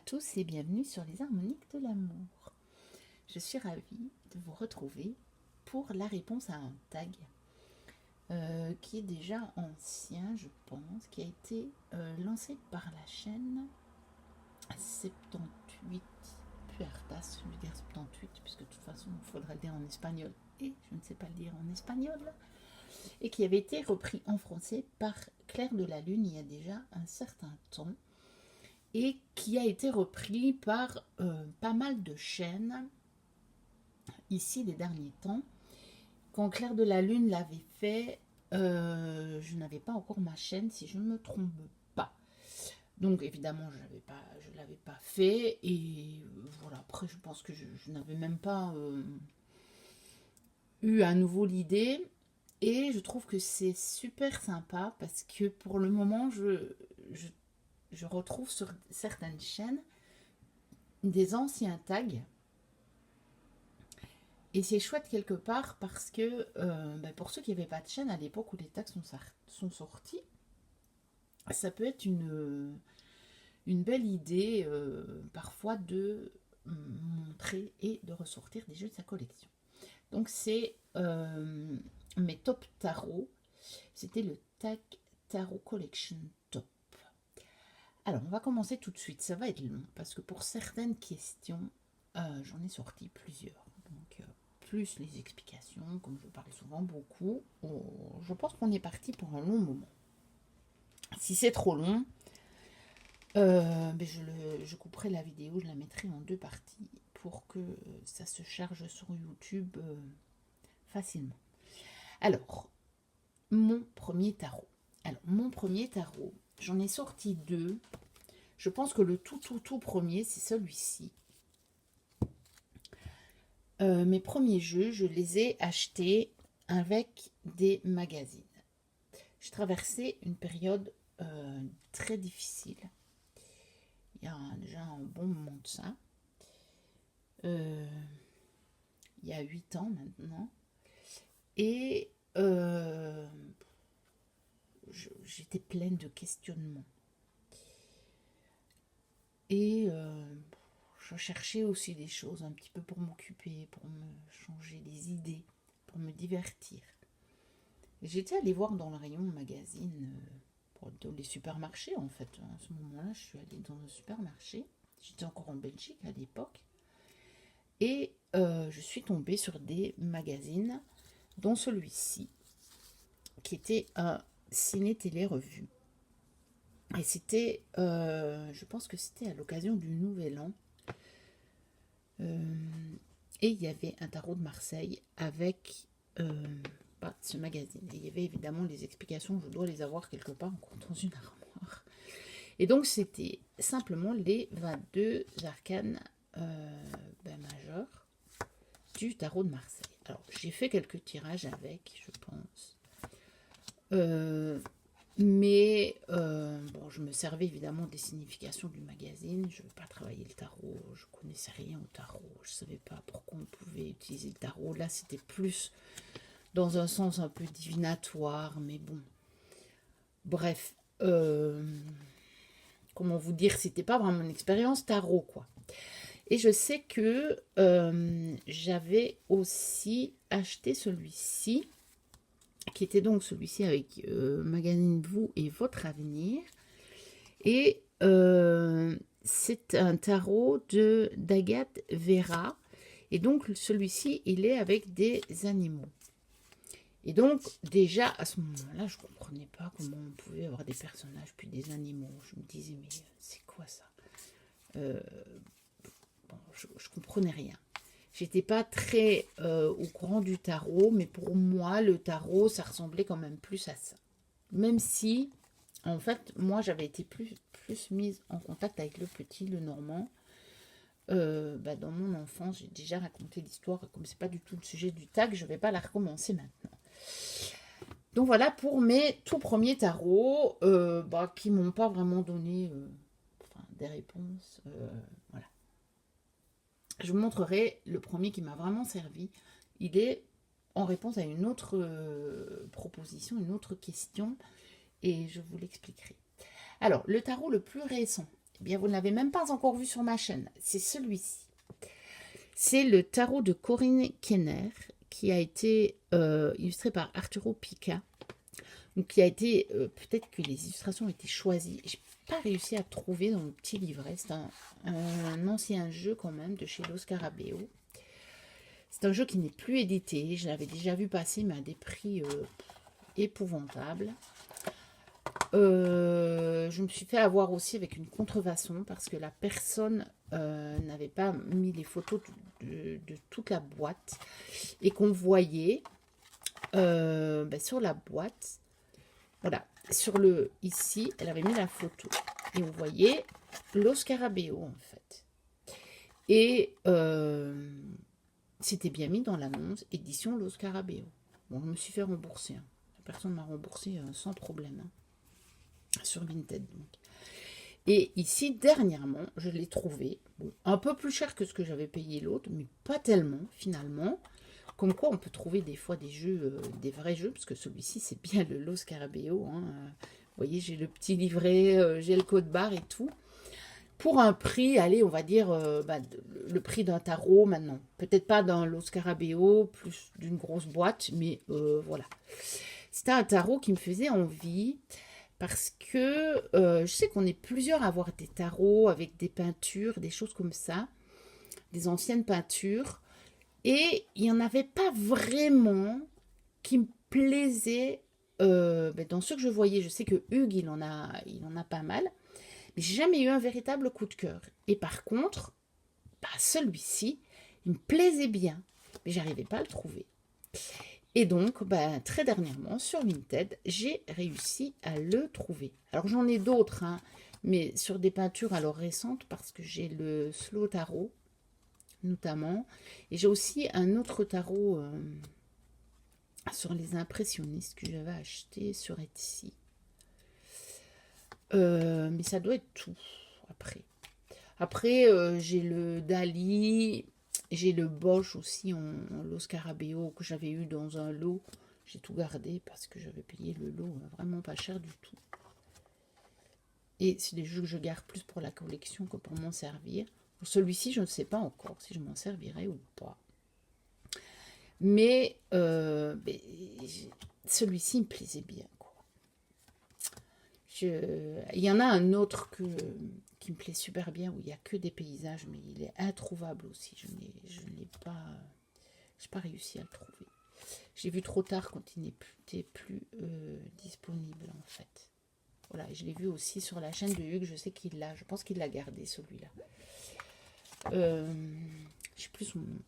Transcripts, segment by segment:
tous et bienvenue sur les harmoniques de l'amour. Je suis ravie de vous retrouver pour la réponse à un tag qui est déjà ancien, je pense, qui a été lancé par la chaîne 78 Puertas, je vais dire 78 puisque de toute façon il faudrait le dire en espagnol et je ne sais pas le dire en espagnol, et qui avait été repris en français par Claire de la Lune il y a déjà un certain temps, et qui a été repris par pas mal de chaînes ici les derniers temps. Quand Claire de la Lune l'avait fait, je n'avais pas encore ma chaîne, si je ne me trompe pas. Donc évidemment, je ne l'avais pas fait, et voilà, après je pense que je n'avais même pas eu à nouveau l'idée, et je trouve que c'est super sympa, parce que pour le moment, je retrouve sur certaines chaînes des anciens tags. Et c'est chouette quelque part parce que pour ceux qui n'avaient pas de chaîne à l'époque où les tags sont sortis, ça peut être une belle idée parfois de montrer et de ressortir des jeux de sa collection. Donc c'est mes top tarot. C'était le tag Tarot Collection Top. Alors, on va commencer tout de suite. Ça va être long parce que pour certaines questions, j'en ai sorti plusieurs. Donc, plus les explications, comme je parle souvent beaucoup, je pense qu'on est parti pour un long moment. Si c'est trop long, je couperai la vidéo, je la mettrai en deux parties pour que ça se charge sur YouTube facilement. Alors, mon premier tarot. J'en ai sorti deux. Je pense que le tout premier, c'est celui-ci. Mes premiers jeux, je les ai achetés avec des magazines. J'ai traversé une période très difficile. Il y a déjà un bon moment de ça. Il y a 8 ans maintenant. Et j'étais pleine de questionnements. Et je cherchais aussi des choses un petit peu pour m'occuper, pour me changer les idées, pour me divertir. J'étais allée voir dans le rayon magazine, dans les supermarchés en fait. À ce moment-là, je suis allée dans un supermarché. J'étais encore en Belgique à l'époque. Et je suis tombée sur des magazines, dont celui-ci, qui était un ciné-télé-revue. Et c'était, je pense que c'était à l'occasion du Nouvel An. Et il y avait un tarot de Marseille avec ce magazine. Et il y avait évidemment les explications, je dois les avoir quelque part encore dans une armoire. Et donc c'était simplement les 22 arcanes majeurs du tarot de Marseille. Alors j'ai fait quelques tirages avec, je pense. Mais je me servais évidemment des significations du magazine. Je ne veux pas travailler le tarot, je ne connaissais rien au tarot, je ne savais pas pourquoi on pouvait utiliser le tarot. Là, c'était plus dans un sens un peu divinatoire, mais bon. Bref, comment vous dire, c'était pas vraiment une expérience tarot, quoi. Et je sais que j'avais aussi acheté celui-ci, qui était donc celui-ci avec Magazine Vous et Votre Avenir. Et c'est un tarot d'Agathe Vera. Et donc celui-ci, il est avec des animaux. Et donc déjà à ce moment-là, je ne comprenais pas comment on pouvait avoir des personnages puis des animaux. Je me disais, mais c'est quoi ça? Je ne comprenais rien. J'étais pas très au courant du tarot, mais pour moi, le tarot, ça ressemblait quand même plus à ça. Même si, en fait, moi, j'avais été plus mise en contact avec le petit, le Normand. Dans mon enfance, j'ai déjà raconté l'histoire. Comme c'est pas du tout le sujet du tag, je vais pas la recommencer maintenant. Donc voilà pour mes tout premiers tarots qui m'ont pas vraiment donné des réponses. Voilà. Je vous montrerai le premier qui m'a vraiment servi. Il est en réponse à une autre proposition, une autre question, et je vous l'expliquerai. Alors, le tarot le plus récent Eh bien, vous ne l'avez même pas encore vu sur ma chaîne. C'est celui-ci. C'est le tarot de Corinne Kenner qui a été illustré par Arturo Pica. Donc, qui a été, peut-être que les illustrations ont été choisies. J'ai pas réussi à trouver dans le petit livret. C'est un ancien jeu quand même de chez Lo Scarabeo. C'est un jeu qui n'est plus édité. Je l'avais déjà vu passer, mais à des prix épouvantables. Je me suis fait avoir aussi avec une contrefaçon parce que la personne n'avait pas mis les photos de toute la boîte et qu'on voyait sur la boîte, voilà, sur le ici, elle avait mis la photo et on voyait Lo Scarabeo en fait. Et c'était bien mis dans l'annonce édition Lo Scarabeo. Bon, je me suis fait rembourser. Hein. La personne m'a remboursé sans problème. Hein. Sur Vinted donc. Et ici dernièrement je l'ai trouvé un peu plus cher que ce que j'avais payé l'autre, mais pas tellement finalement, comme quoi on peut trouver des fois des jeux, des vrais jeux, parce que celui-ci c'est bien le Lo Scarabeo, hein. Vous voyez, j'ai le petit livret, j'ai le code barre et tout, pour un prix, allez, on va dire le prix d'un tarot maintenant, peut-être pas d'un Lo Scarabeo, plus d'une grosse boîte, mais voilà, c'était un tarot qui me faisait envie. Parce que je sais qu'on est plusieurs à avoir des tarots avec des peintures, des choses comme ça, des anciennes peintures. Et il n'y en avait pas vraiment qui me plaisaient dans ceux que je voyais. Je sais que Hugues, il en a pas mal. Mais j'ai jamais eu un véritable coup de cœur. Et par contre, celui-ci, il me plaisait bien. Mais j'arrivais pas à le trouver. Et donc, très dernièrement, sur Vinted, j'ai réussi à le trouver. Alors, j'en ai d'autres, hein, mais sur des peintures alors récentes, parce que j'ai le Slow Tarot, notamment. Et j'ai aussi un autre tarot sur les impressionnistes que j'avais acheté sur Etsy. Mais ça doit être tout, après. Après, j'ai le Dali... J'ai le Bosch aussi en Lo Scarabeo que j'avais eu dans un lot. J'ai tout gardé parce que j'avais payé le lot vraiment pas cher du tout. Et c'est des jeux que je garde plus pour la collection que pour m'en servir. Pour celui-ci, je ne sais pas encore si je m'en servirai ou pas. Mais celui-ci me plaisait bien. Quoi. Il y en a un autre qui me plaît super bien, où il n'y a que des paysages, mais il est introuvable aussi. Je n'ai pas, j'ai pas réussi à le trouver. J'ai vu trop tard quand il n'était plus disponible en fait. Voilà, je l'ai vu aussi sur la chaîne de Hugues, je sais qu'il l'a, je pense qu'il l'a gardé celui-là. Je sais plus son nom.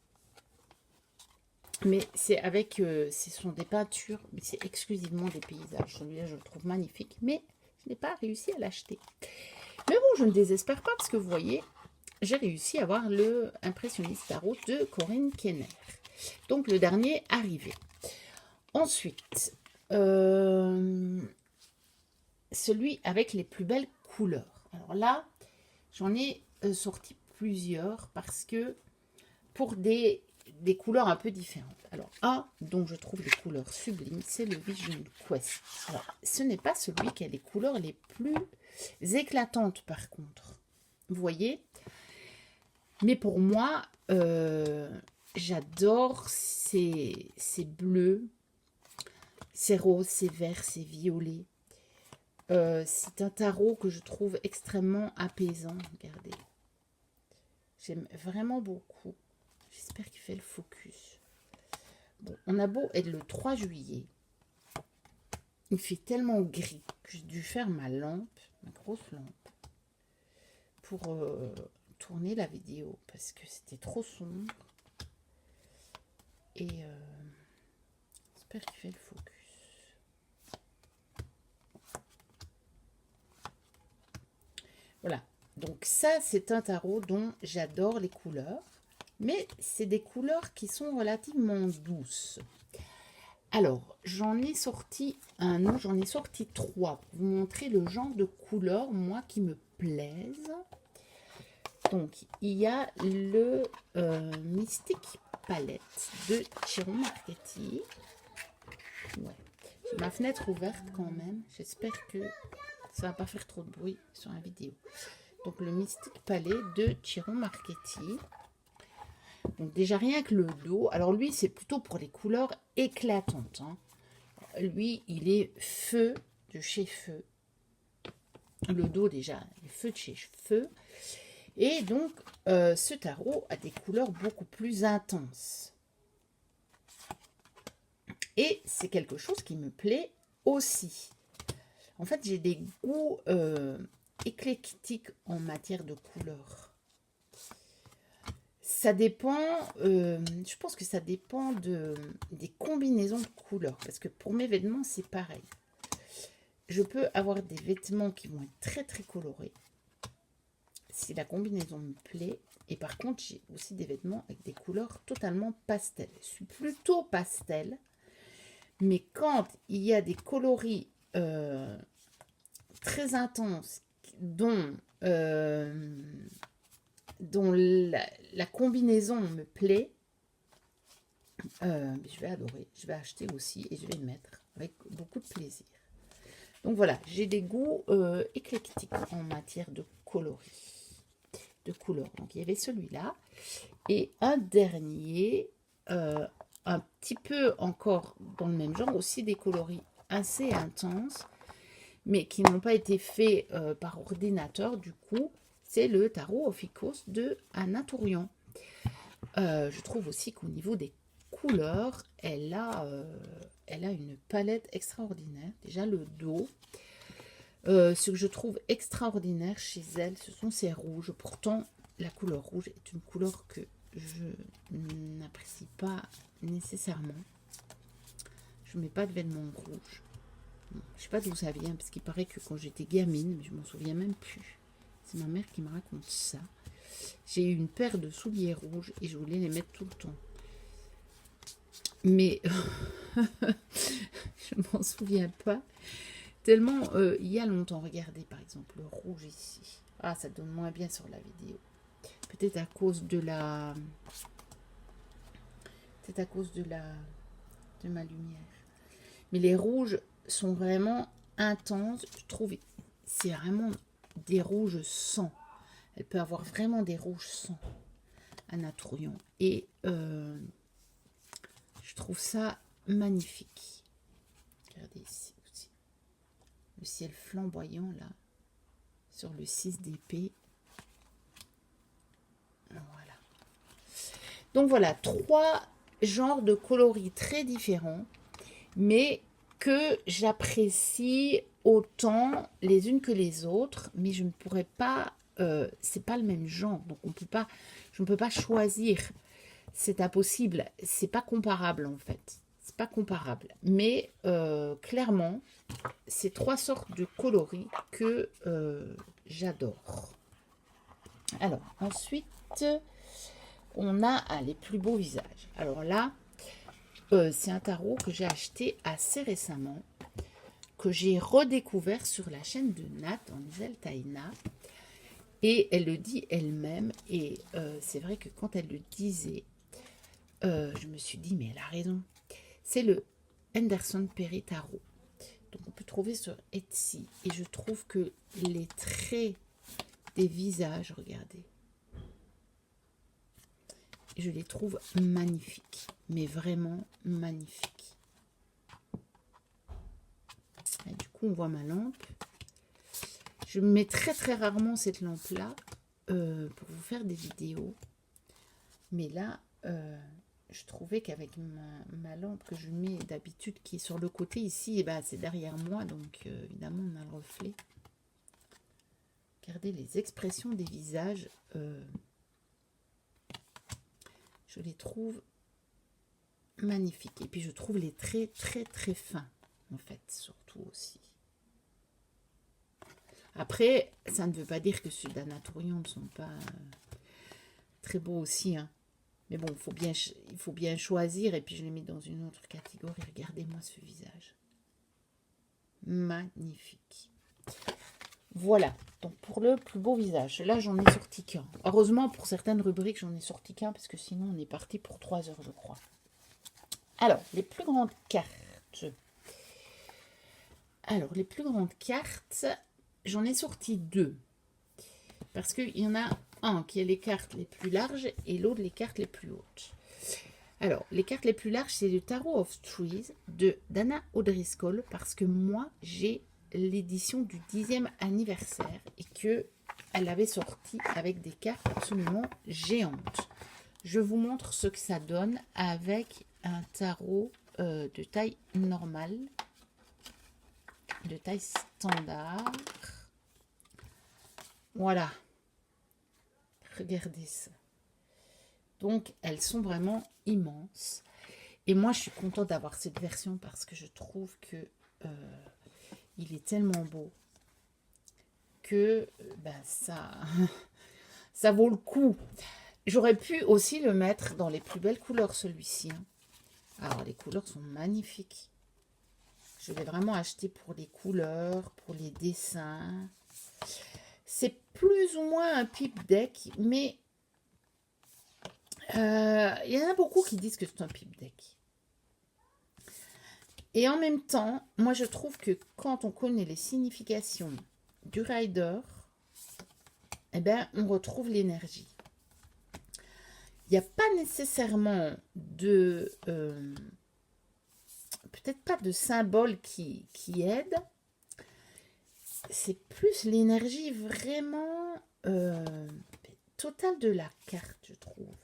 Mais c'est avec, ce sont des peintures, mais c'est exclusivement des paysages. Celui-là, je le trouve magnifique, mais je n'ai pas réussi à l'acheter. Mais bon, je ne désespère pas parce que vous voyez, j'ai réussi à avoir le Impressionniste Tarot de Corinne Kenner. Donc, le dernier arrivé. Ensuite, celui avec les plus belles couleurs. Alors là, j'en ai sorti plusieurs parce que pour des couleurs un peu différentes. Alors, un dont je trouve les couleurs sublimes, c'est le Vision Quest. Alors, ce n'est pas celui qui a les couleurs les plus éclatantes, par contre. Vous voyez? Mais pour moi, j'adore ces bleus, ces roses, ces verts, ces violets. C'est un tarot que je trouve extrêmement apaisant. Regardez. J'aime vraiment beaucoup. J'espère qu'il fait le focus. Bon, on a beau être le 3 juillet. Il fait tellement gris que j'ai dû faire ma lampe, ma grosse lampe, pour tourner la vidéo parce que c'était trop sombre. Et j'espère qu'il fait le focus. Voilà. Donc ça, c'est un tarot dont j'adore les couleurs. Mais c'est des couleurs qui sont relativement douces. Alors, j'en ai sorti un autre, j'en ai sorti 3 pour vous montrer le genre de couleurs, moi, qui me plaisent. Donc, il y a le Mystic Palette de Chiron Marchetti. Ouais. J'ai ma fenêtre ouverte quand même. J'espère que ça va pas faire trop de bruit sur la vidéo. Donc le Mystique Palais de Chiron Marchetti. Donc déjà rien que le dos. Alors lui, c'est plutôt pour les couleurs éclatantes. Hein. Lui, il est feu de chez feu. Le dos déjà, les feux de chez feu. Et donc, ce tarot a des couleurs beaucoup plus intenses. Et c'est quelque chose qui me plaît aussi. En fait, j'ai des goûts éclectiques en matière de couleurs. Ça dépend, je pense que ça dépend des combinaisons de couleurs. Parce que pour mes vêtements, c'est pareil. Je peux avoir des vêtements qui vont être très très colorés. Si la combinaison me plaît. Et par contre, j'ai aussi des vêtements avec des couleurs totalement pastel. Je suis plutôt pastel. Mais quand il y a des coloris très intenses dont la combinaison me plaît, je vais adorer. Je vais acheter aussi et je vais le mettre avec beaucoup de plaisir. Donc voilà, j'ai des goûts éclectiques en matière de coloris, de couleurs. Donc il y avait celui-là. Et un dernier, un petit peu encore dans le même genre, aussi des coloris assez intenses, mais qui n'ont pas été faits par ordinateur. Du coup, c'est le tarot Ophiuchos de Anna Tourian. Je trouve aussi qu'au niveau des couleurs, elle a une palette extraordinaire. Déjà le dos. Ce que je trouve extraordinaire chez elle, ce sont ses rouges. Pourtant, la couleur rouge est une couleur que je n'apprécie pas nécessairement. Je ne mets pas de vêtements rouges. Bon, je ne sais pas d'où ça vient, parce qu'il paraît que quand j'étais gamine, mais je m'en souviens même plus. C'est ma mère qui me raconte ça. J'ai eu une paire de souliers rouges et je voulais les mettre tout le temps. Mais je ne m'en souviens pas. Tellement il y a longtemps. Regardez par exemple le rouge ici. Ah, ça donne moins bien sur la vidéo. Peut-être à cause de la... Peut-être à cause de ma lumière. Mais les rouges sont vraiment intenses. Je trouve c'est vraiment des rouges sang. Elle peut avoir vraiment des rouges sang. Anna Tourian. Et je trouve ça magnifique. Regardez ici aussi. Le ciel flamboyant là. Sur le 6 d'épée. Voilà. Donc voilà, 3 genres de coloris très différents, mais que j'apprécie autant les unes que les autres, mais je ne pourrais pas, c'est pas le même genre, donc je ne peux pas choisir, c'est impossible, c'est pas comparable en fait, c'est pas comparable, mais clairement, c'est 3 sortes de coloris que j'adore. Alors, ensuite, on a les plus beaux visages. Alors là, c'est un tarot que j'ai acheté assez récemment, que j'ai redécouvert sur la chaîne de Nat, Angel Taina. Et elle le dit elle-même. Et c'est vrai que quand elle le disait, je me suis dit, mais elle a raison. C'est le Henderson Perry Tarot. Donc on peut trouver sur Etsy. Et je trouve que les traits des visages, regardez, je les trouve magnifiques, mais vraiment magnifiques. Et du coup, on voit ma lampe. Je mets très très rarement cette lampe-là pour vous faire des vidéos. Mais là, je trouvais qu'avec ma lampe que je mets d'habitude, qui est sur le côté ici, et ben, c'est derrière moi, donc évidemment, on a le reflet. Regardez les expressions des visages. Je les trouve magnifiques. Et puis, je trouve les traits très, très fins, en fait, surtout aussi. Après, ça ne veut pas dire que ceux d'Anna Tourian ne sont pas très beaux aussi. Hein. Mais bon, il faut bien choisir. Et puis, je les mets dans une autre catégorie. Regardez-moi ce visage. Magnifique. Voilà, donc pour le plus beau visage, là j'en ai sorti qu'un. Heureusement pour certaines rubriques j'en ai sorti qu'un parce que sinon on est parti pour 3 heures je crois. Alors, les plus grandes cartes. Alors, les plus grandes cartes, j'en ai sorti 2. Parce qu'il y en a un qui a les cartes les plus larges et l'autre les cartes les plus hautes. Alors, les cartes les plus larges, c'est le Tarot of Trees de Dana O'Driscoll, parce que moi, j'ai l'édition du 10e anniversaire et que elle avait sorti avec des cartes absolument géantes. Je vous montre ce que ça donne avec un tarot de taille normale, de taille standard. Voilà. Regardez ça. Donc, elles sont vraiment immenses. Et moi, je suis contente d'avoir cette version parce que je trouve que il est tellement beau que ça vaut le coup. J'aurais pu aussi le mettre dans les plus belles couleurs, celui-ci. Hein. Alors, les couleurs sont magnifiques. Je l'ai vraiment acheté pour les couleurs, pour les dessins. C'est plus ou moins un pipe deck, mais il y en a beaucoup qui disent que c'est un pipe deck. Et en même temps, moi je trouve que quand on connaît les significations du rider, eh ben, on retrouve l'énergie. Il n'y a pas nécessairement de... peut-être pas de symbole qui aide. C'est plus l'énergie vraiment totale de la carte, je trouve.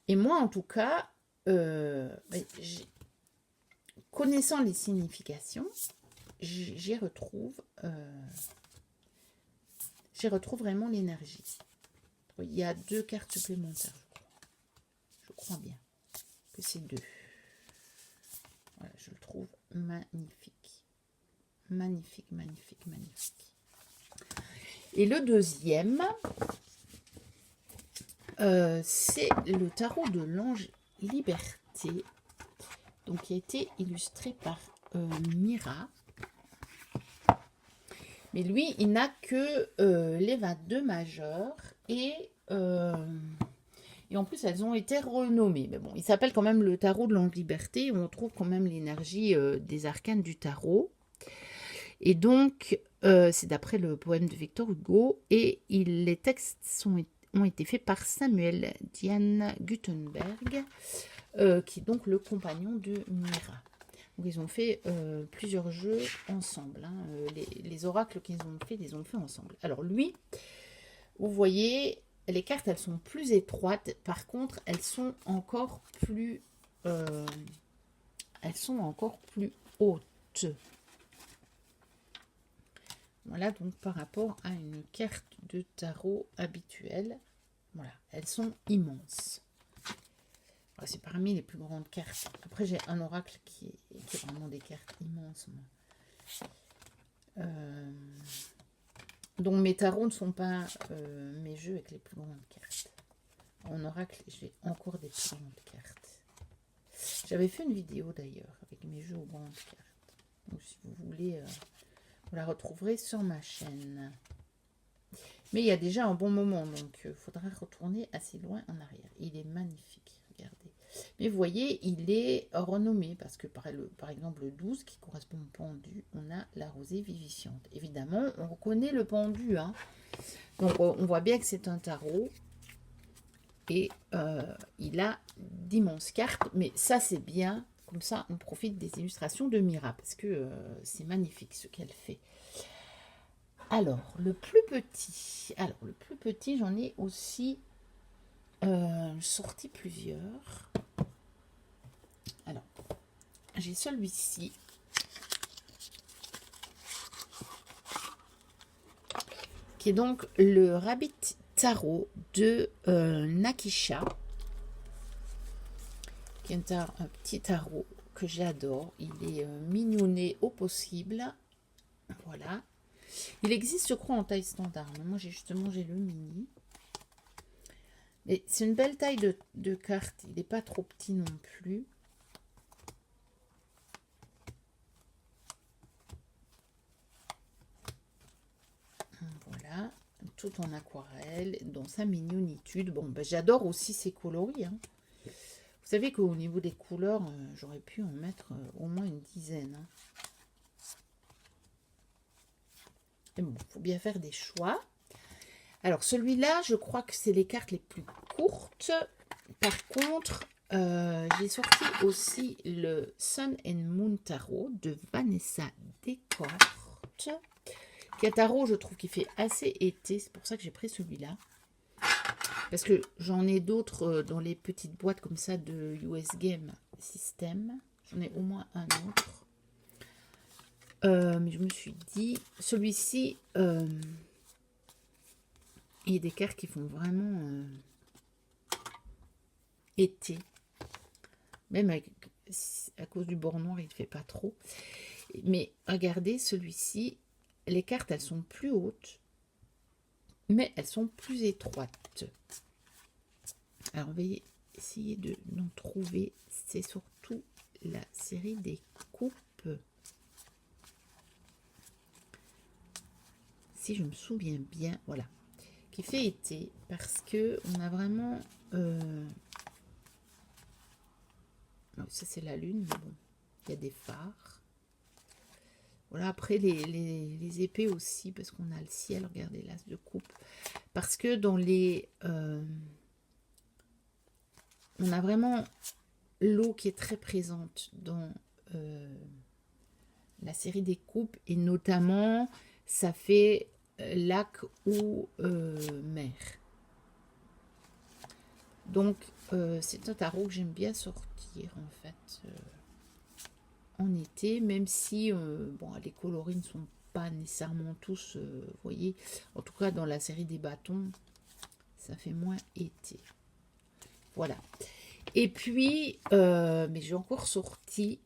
Et moi, en tout cas, connaissant les significations, j'y retrouve vraiment l'énergie. Il y a 2 cartes supplémentaires, je crois. Je crois bien que c'est 2. Voilà, je le trouve magnifique. Magnifique, magnifique, magnifique. Et le deuxième, c'est le tarot de l'ange Liberté, donc qui a été illustré par Mira. Mais lui, il n'a que les 22 majeures et en plus, elles ont été renommées. Mais bon, il s'appelle quand même le tarot de l'ange Liberté, où on trouve quand même l'énergie des arcanes du tarot. Et donc, c'est d'après le poème de Victor Hugo, et les textes ont été faits par Samuel Diane Gutenberg, qui est donc le compagnon de Mira. Donc, ils ont fait plusieurs jeux ensemble. Hein. Les oracles qu'ils ont fait, les ont fait ensemble. Alors, lui, vous voyez, les cartes, elles sont plus étroites. Par contre, elles sont encore plus hautes. Voilà, donc par rapport à une carte de tarot habituelle, voilà, elles sont immenses. C'est parmi les plus grandes cartes. Après, j'ai un oracle qui est vraiment des cartes immenses. Donc, mes tarots ne sont pas mes jeux avec les plus grandes cartes. En oracle, j'ai encore des plus grandes cartes. J'avais fait une vidéo d'ailleurs avec mes jeux aux grandes cartes. Donc, si vous voulez, vous la retrouverez sur ma chaîne. Mais il y a déjà un bon moment, donc il faudra retourner assez loin en arrière. Il est magnifique. Regardez. Mais vous voyez, il est renommé parce que par exemple le 12 qui correspond au pendu, on a la rosée vivifiante. Évidemment, on reconnaît le pendu. Hein. Donc on voit bien que c'est un tarot. Et il a d'immenses cartes. Mais ça c'est bien. Comme ça, on profite des illustrations de Mira. Parce que c'est magnifique ce qu'elle fait. Alors, le plus petit. J'en ai aussi sorti plusieurs. Alors, j'ai celui-ci. Qui est donc le Rabbit Tarot de Nakisha. Qui est un petit tarot que j'adore. Il est mignonné au possible. Voilà. Il existe, je crois, en taille standard. Mais moi, j'ai le mini. Mais c'est une belle taille de carte. Il n'est pas trop petit non plus. Voilà. Tout en aquarelle, dans sa mignonitude. Bon, ben, j'adore aussi ces coloris. Hein. Vous savez qu'au niveau des couleurs, j'aurais pu en mettre au moins une dizaine. Hein. Mais bon, il faut bien faire des choix. Alors, celui-là, je crois que c'est les cartes les plus courtes. Par contre, j'ai sorti aussi le Sun and Moon Tarot de Vanessa Descortes. Qui est un tarot, je trouve, qui fait assez été. C'est pour ça que j'ai pris celui-là. Parce que j'en ai d'autres dans les petites boîtes comme ça de US Game System. J'en ai au moins un autre. Mais je me suis dit, celui-ci, il y a des cartes qui font vraiment été. Même à cause du bord noir, il ne fait pas trop. Mais regardez, celui-ci, les cartes, elles sont plus hautes, mais elles sont plus étroites. Alors, on va essayer d'en trouver. C'est surtout la série des coupes. Si je me souviens bien, voilà. Qui fait été, parce que on a vraiment... ça, c'est la lune, mais bon, il y a des phares. Voilà, après, les épées aussi, parce qu'on a le ciel, regardez, l'as de coupe. Parce que dans les... on a vraiment l'eau qui est très présente dans la série des coupes, et notamment, ça fait lac ou mer. Donc, c'est un tarot que j'aime bien sortir, en fait, en été, même si, bon, les coloris ne sont pas nécessairement tous, vous voyez, en tout cas, dans la série des bâtons, ça fait moins été. Voilà. Et puis, mais j'ai encore sorti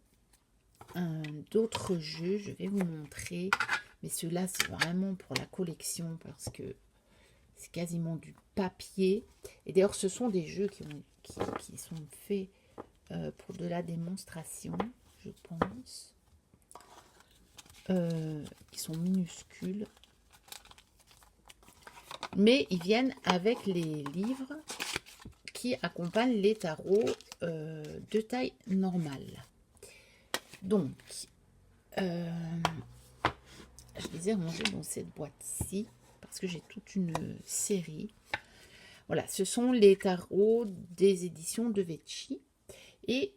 d'autres jeux, je vais vous montrer, mais ceux-là, c'est vraiment pour la collection, parce que c'est quasiment du papier. Et d'ailleurs, ce sont des jeux qui sont faits pour de la démonstration, je pense. Qui sont minuscules. Mais ils viennent avec les livres qui accompagnent les tarots de taille normale. Donc, je les ai rangés dans cette boîte-ci, parce que j'ai toute une série. Voilà, ce sont les tarots des éditions de Vecchi. Et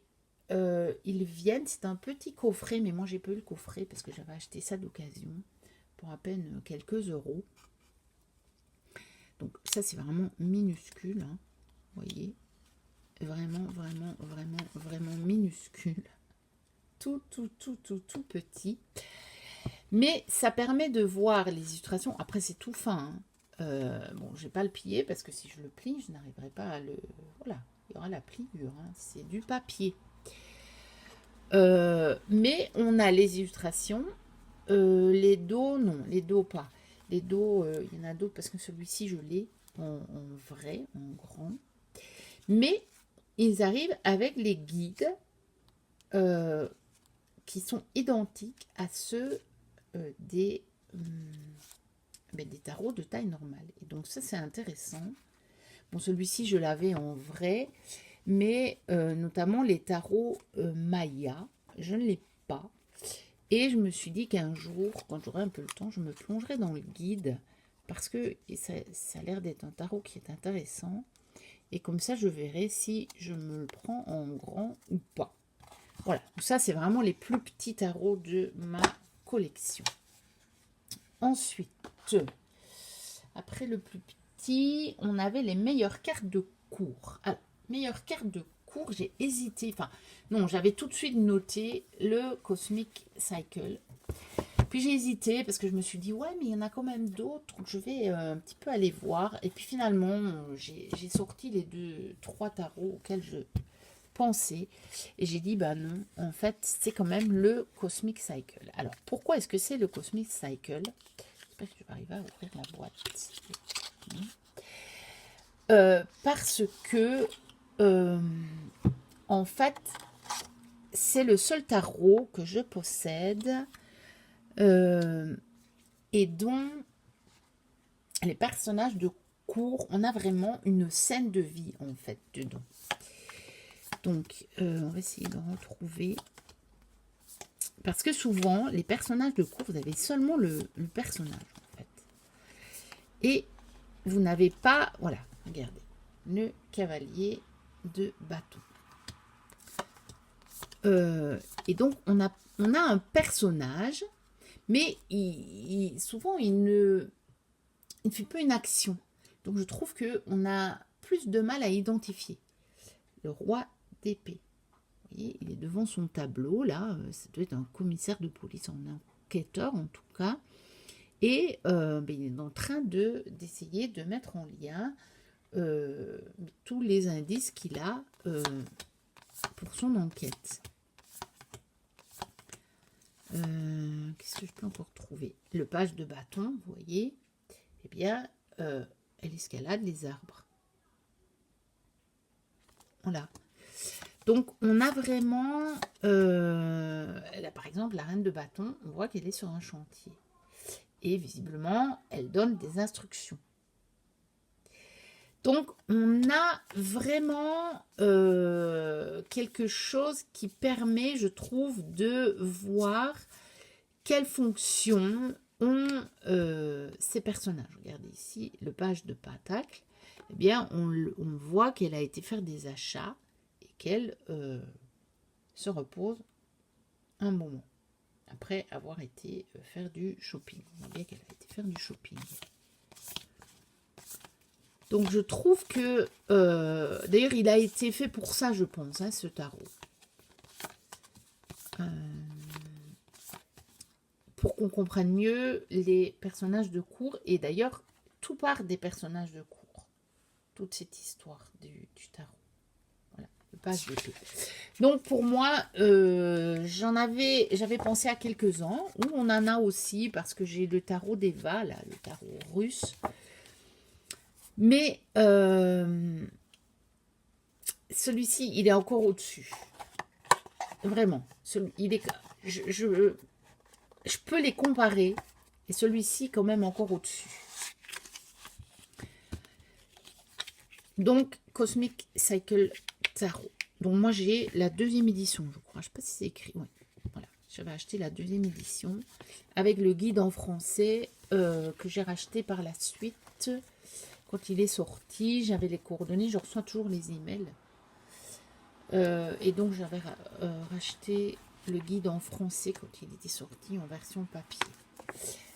ils viennent, c'est un petit coffret, mais moi j'ai pas eu le coffret parce que j'avais acheté ça d'occasion pour à peine quelques euros. Donc ça c'est vraiment minuscule, hein, vous voyez. Vraiment, vraiment, vraiment, vraiment minuscule. Tout petit. Mais ça permet de voir les illustrations. Après, c'est tout fin. Hein. Bon, je vais pas le plier parce que si je le plie, je n'arriverai pas à le... Voilà, il y aura la pliure. Hein. C'est du papier. Mais on a les illustrations. Les dos, non. Les dos, pas. Les dos, il y en a d'autres parce que celui-ci, je l'ai en vrai, en grand. Mais ils arrivent avec les guides qui sont identiques à ceux des tarots de taille normale. Et donc ça, c'est intéressant. Bon, celui-ci, je l'avais en vrai, mais notamment les tarots Maya, je ne l'ai pas. Et je me suis dit qu'un jour, quand j'aurai un peu le temps, je me plongerai dans le guide, parce que ça a l'air d'être un tarot qui est intéressant. Et comme ça, je verrai si je me le prends en grand ou pas. Voilà, donc ça, c'est vraiment les plus petits tarots de ma collection. Ensuite, après le plus petit, on avait les meilleures cartes de cours. Alors, meilleures cartes de cours, j'ai hésité. Enfin, non, j'avais tout de suite noté le Cosmic Cycle. Puis j'ai hésité parce que je me suis dit, ouais, mais il y en a quand même d'autres. Je vais un petit peu aller voir. Et puis finalement, j'ai sorti les 2-3 tarots auxquels je pensais. Et j'ai dit, bah non, en fait, c'est quand même le Cosmic Cycle. Alors, pourquoi est-ce que c'est le Cosmic Cycle? J'espère que je vais arriver à ouvrir la boîte. Parce que, en fait, c'est le seul tarot que je possède et dont les personnages de cours, on a vraiment une scène de vie, en fait, dedans. Donc, on va essayer de retrouver. Parce que souvent, les personnages de cours, vous avez seulement le personnage, en Et vous n'avez pas... Voilà, regardez. Le cavalier de bâton. Et donc, on a un personnage, mais souvent, il ne fait pas une action. Donc, je trouve qu'on a plus de mal à identifier. Le roi d'épée. Vous voyez, il est devant son tableau, là. Ça doit être un commissaire de police, un enquêteur, en tout cas. Et il est en train d'essayer de mettre en lien tous les indices qu'il a pour son enquête. Qu'est-ce que je peux encore trouver? Le page de bâton, vous voyez, eh bien, elle escalade les arbres. Voilà. Donc, on a vraiment... là, par exemple, la reine de bâton, on voit qu'elle est sur un chantier. Et visiblement, elle donne des instructions. Donc, on a vraiment quelque chose qui permet, je trouve, de voir quelle fonction ont ces personnages. Regardez ici, le page de Pentacle. Eh bien, on voit qu'elle a été faire des achats et qu'elle se repose un moment après avoir été faire du shopping. On voit bien qu'elle a été faire du shopping. Donc, je trouve que... d'ailleurs, il a été fait pour ça, je pense, hein, ce tarot. Pour qu'on comprenne mieux les personnages de cour. Et d'ailleurs, tout part des personnages de cour. Toute cette histoire du tarot. Voilà, le page d'épée. Donc, pour moi, j'avais pensé à quelques-uns. Où on en a aussi, parce que j'ai le tarot d'Eva, là, le tarot russe. Mais celui-ci, il est encore au-dessus. Vraiment. Je peux les comparer. Et celui-ci, quand même, encore au-dessus. Donc, Cosmic Cycle Tarot. Donc, moi, j'ai la 2e édition, je crois. Je ne sais pas si c'est écrit. Ouais. Voilà. J'avais acheté la 2e édition. Avec le guide en français que j'ai racheté par la suite. Quand il est sorti, j'avais les coordonnées, je reçois toujours les emails. Et donc, j'avais racheté le guide en français quand il était sorti en version papier.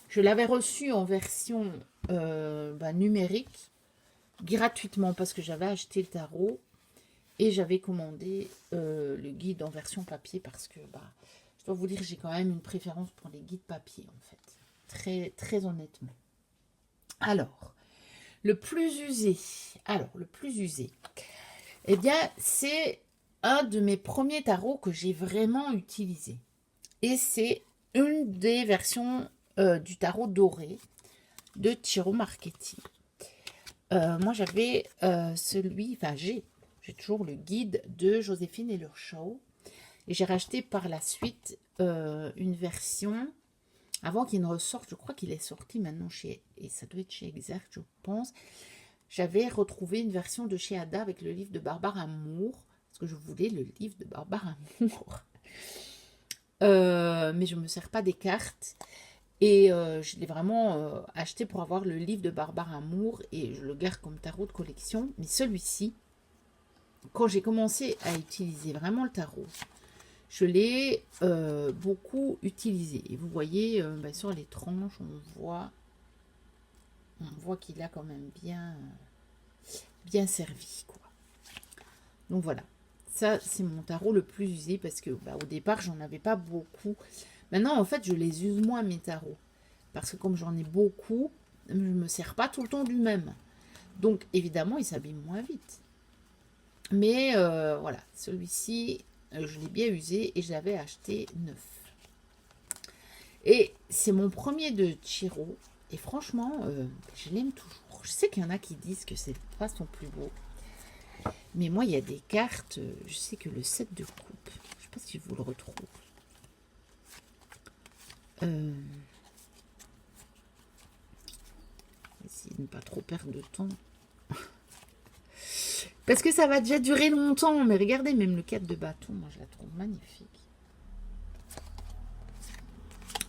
Je l'avais reçu en version numérique, gratuitement, parce que j'avais acheté le tarot. Et j'avais commandé le guide en version papier, parce que, je dois vous dire, j'ai quand même une préférence pour les guides papier, en fait. Très, très honnêtement. Alors... Le plus usé. Alors, le plus usé. Eh bien, c'est un de mes premiers tarots que j'ai vraiment utilisé. Et c'est une des versions du tarot doré de Ciro Marchetti. Moi, j'avais j'ai toujours le guide de Joséphine Ellershaw. Et j'ai racheté par la suite une version... Avant qu'il ne ressorte, je crois qu'il est sorti maintenant et ça doit être chez Exergue, je pense. J'avais retrouvé une version de chez Ada avec le livre de Barbare Amour, parce que je voulais le livre de Barbare Amour. Mais je ne me sers pas des cartes. Et je l'ai vraiment acheté pour avoir le livre de Barbare Amour, et je le garde comme tarot de collection. Mais celui-ci, quand j'ai commencé à utiliser vraiment le tarot, je l'ai beaucoup utilisé. Et vous voyez, sur les tranches, on voit qu'il a quand même bien servi, quoi. Donc voilà. Ça, c'est mon tarot le plus usé parce que au départ, j'en avais pas beaucoup. Maintenant, en fait, je les use moins, mes tarots. Parce que comme j'en ai beaucoup, je ne me sers pas tout le temps du même. Donc, évidemment, il s'abîme moins vite. Mais voilà, celui-ci... je l'ai bien usé et je l'avais acheté neuf. Et c'est mon premier de Ciro. Et franchement, je l'aime toujours. Je sais qu'il y en a qui disent que c'est pas son plus beau. Mais moi, il y a des cartes. Je sais que le 7 de coupe. Je sais pas si je vous le retrouve. Essayer de ne pas trop perdre de temps. Parce que ça va déjà durer longtemps. Mais regardez, même le 4 de bâton, moi, je la trouve magnifique.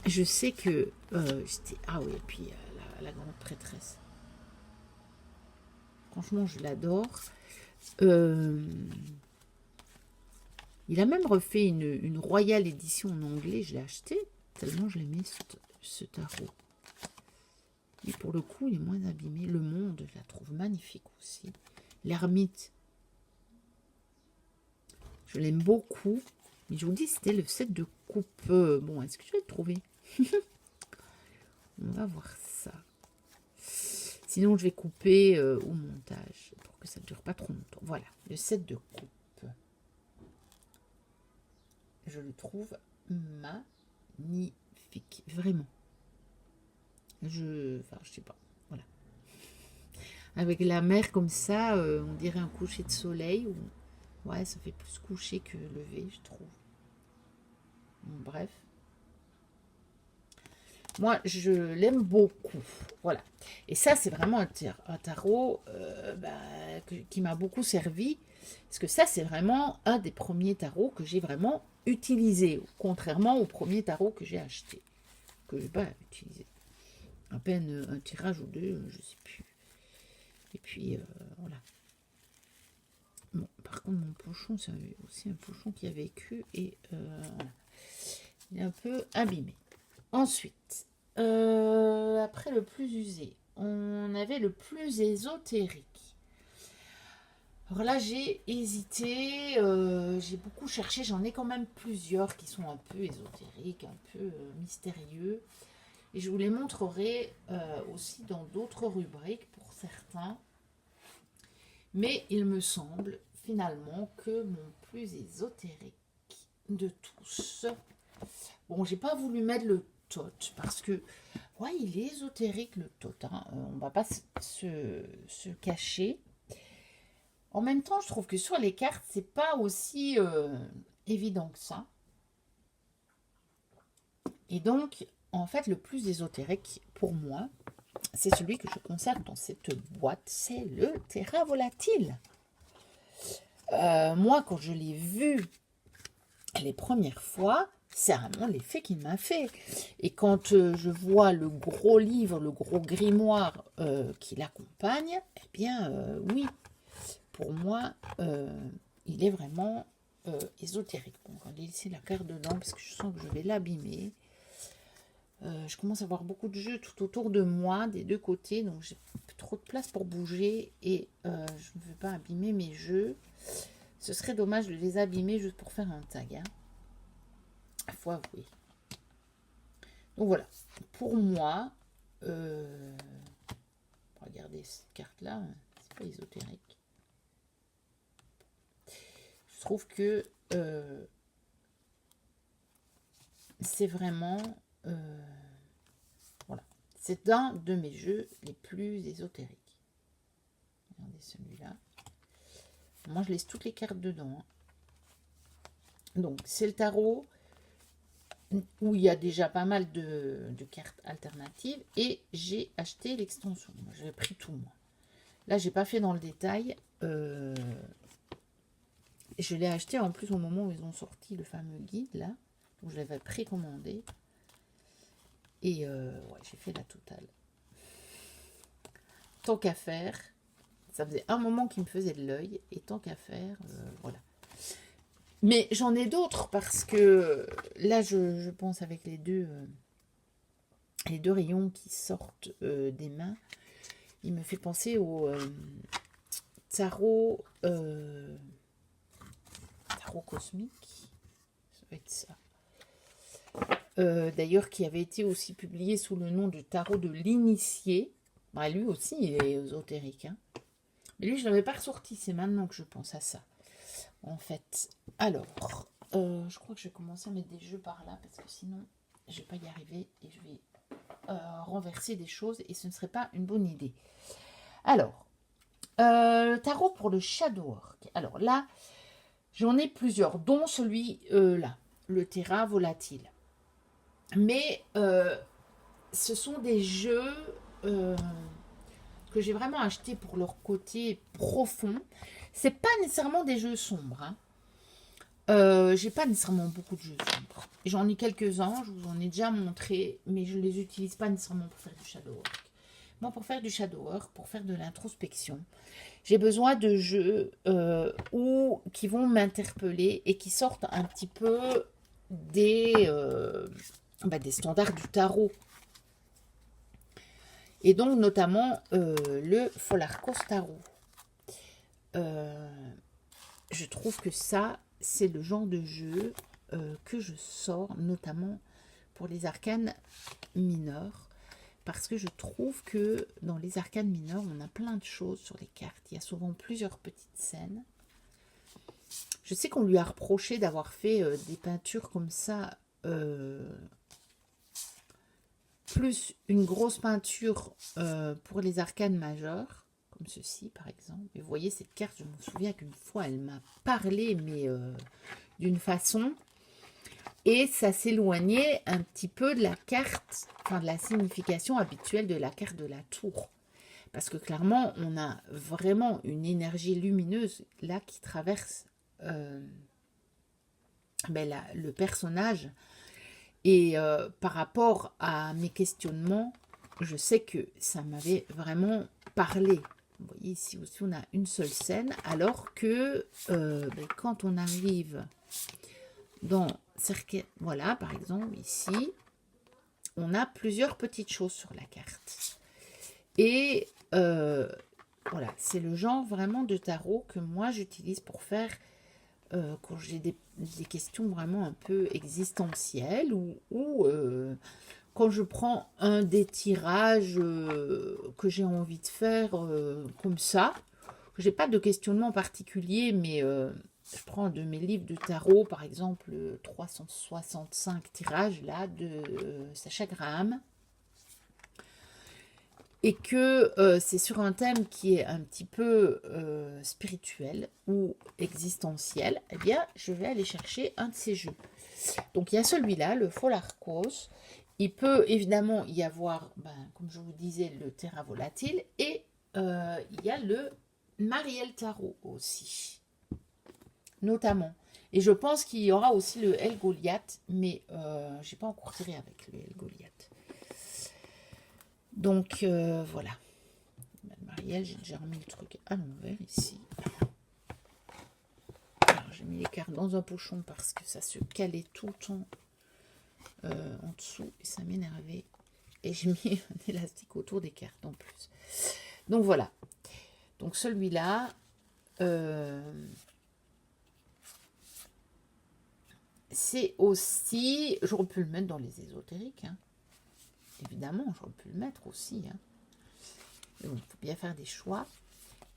Je sais que... Ah oui, et puis la grande prêtresse. Franchement, je l'adore. Il a même refait une Royal Edition en anglais. Je l'ai acheté tellement je l'aimais, ce tarot. Et pour le coup, il est moins abîmé. Le Monde, je la trouve magnifique aussi. L'Ermite, je l'aime beaucoup. Mais je vous dis, c'était le set de coupe. Bon, est-ce que je vais le trouver? On va voir ça. Sinon, je vais couper au montage pour que ça ne dure pas trop longtemps. Voilà, le set de coupe. Je le trouve magnifique, vraiment. Enfin, je sais pas, voilà. Avec la mer comme ça, on dirait un coucher de soleil. Ouais, ça fait plus coucher que lever, je trouve. Bon, bref. Moi, je l'aime beaucoup. Voilà. Et ça, c'est vraiment un tarot qui m'a beaucoup servi. Parce que ça, c'est vraiment un des premiers tarots que j'ai vraiment utilisé. Contrairement au premier tarot que j'ai acheté. Que je n'ai pas utilisé. À peine un tirage ou deux, je ne sais plus. Et puis, voilà. Bon, par contre, mon pochon, c'est aussi un pochon qui a vécu. Et voilà. Il est un peu abîmé. Ensuite, après le plus usé, on avait le plus ésotérique. Alors là, j'ai hésité, j'ai beaucoup cherché, j'en ai quand même plusieurs qui sont un peu ésotériques, un peu mystérieux. Et je vous les montrerai aussi dans d'autres rubriques pour certains. Mais il me semble finalement que mon plus ésotérique de tous... Bon, j'ai pas voulu mettre le tot parce que, ouais, il est ésotérique le tot. Hein. On va pas se cacher. En même temps, je trouve que sur les cartes, c'est pas aussi évident que ça. Et donc, en fait, le plus ésotérique pour moi, c'est celui que je conserve dans cette boîte, c'est le Terra Volatile. Moi, quand je l'ai vu les premières fois, c'est vraiment l'effet qu'il m'a fait. Et quand je vois le gros livre, le gros grimoire qui l'accompagne, eh bien, oui, pour moi, il est vraiment ésotérique. Bon, on va laisser la carte dedans parce que je sens que je vais l'abîmer. Je commence à avoir beaucoup de jeux tout autour de moi, des deux côtés, donc j'ai trop de place pour bouger et je ne veux pas abîmer mes jeux. Ce serait dommage de les abîmer juste pour faire un tag. Hein. Faut avouer. Donc voilà, pour moi, regardez cette carte-là, c'est pas ésotérique. Je trouve que c'est vraiment... voilà. C'est un de mes jeux les plus ésotériques. Regardez celui-là. Moi, je laisse toutes les cartes dedans. Hein. Donc, c'est le tarot où il y a déjà pas mal de cartes alternatives. Et j'ai acheté l'extension. J'ai pris tout, moi. Là, j'ai pas fait dans le détail. Je l'ai acheté en plus au moment où ils ont sorti le fameux guide, là. Donc, je l'avais précommandé. Et ouais, j'ai fait la totale. Tant qu'à faire, ça faisait un moment qui me faisait de l'œil. Et tant qu'à faire, voilà. Mais j'en ai d'autres parce que là, je pense avec les deux rayons qui sortent des mains, il me fait penser au tarot cosmique. Ça va être ça. D'ailleurs, qui avait été aussi publié sous le nom de tarot de l'initié. Bah, lui aussi, il est ésotérique. Hein. Mais lui, je ne l'avais pas ressorti. C'est maintenant que je pense à ça. En fait, alors, je crois que je vais commencer à mettre des jeux par là parce que sinon, je ne vais pas y arriver et je vais renverser des choses et ce ne serait pas une bonne idée. Alors, tarot pour le Shadowwork. Alors là, j'en ai plusieurs, dont celui-là, le Terra Volatile. Mais ce sont des jeux que j'ai vraiment achetés pour leur côté profond. C'est pas nécessairement des jeux sombres. Hein. J'ai pas nécessairement beaucoup de jeux sombres. J'en ai quelques-uns, je vous en ai déjà montré, mais je les utilise pas nécessairement pour faire du Shadowwork. Moi, pour faire du shadow work, pour faire de l'introspection, j'ai besoin de jeux qui vont m'interpeller et qui sortent un petit peu des standards du tarot. Et donc, notamment, le Folarcos Tarot. Je trouve que ça, c'est le genre de jeu que je sors, notamment pour les arcanes mineurs. Parce que je trouve que dans les arcanes mineurs, on a plein de choses sur les cartes. Il y a souvent plusieurs petites scènes. Je sais qu'on lui a reproché d'avoir fait des peintures comme ça, plus une grosse peinture pour les arcanes majeures, comme ceci par exemple. Et vous voyez cette carte, je me souviens qu'une fois, elle m'a parlé, mais d'une façon... Et ça s'éloignait un petit peu de la carte, enfin de la signification habituelle de la carte de la tour. Parce que clairement, on a vraiment une énergie lumineuse là qui traverse le personnage. Et par rapport à mes questionnements, je sais que ça m'avait vraiment parlé. Vous voyez ici aussi, on a une seule scène, alors que quand on arrive dans... Voilà, par exemple, ici, on a plusieurs petites choses sur la carte. Et voilà, c'est le genre vraiment de tarot que moi j'utilise pour faire quand j'ai des questions vraiment un peu existentielles ou quand je prends un des tirages que j'ai envie de faire comme ça. J'ai pas de questionnement particulier, mais je prends de mes livres de tarot, par exemple, 365 tirages, là, de Sacha Graham. Et que c'est sur un thème qui est un petit peu spirituel ou existentiel, eh bien, je vais aller chercher un de ces jeux. Donc, il y a celui-là, le Folarcos. Il peut évidemment y avoir, comme je vous disais, le Terra Volatile. Et il y a le Mariel Tarot aussi, notamment. Et je pense qu'il y aura aussi le El Goliath, mais je n'ai pas encore tiré avec le El Goliath. Donc voilà. Marielle, j'ai déjà remis le truc à l'envers ici. Alors j'ai mis les cartes dans un pochon parce que ça se calait tout le temps en dessous et ça m'énervait. Et j'ai mis un élastique autour des cartes en plus. Donc voilà. Donc celui-là, c'est aussi, j'aurais pu le mettre dans les ésotériques, hein. Évidemment, j'aurais pu le mettre aussi, hein. Mais bon, il faut bien faire des choix.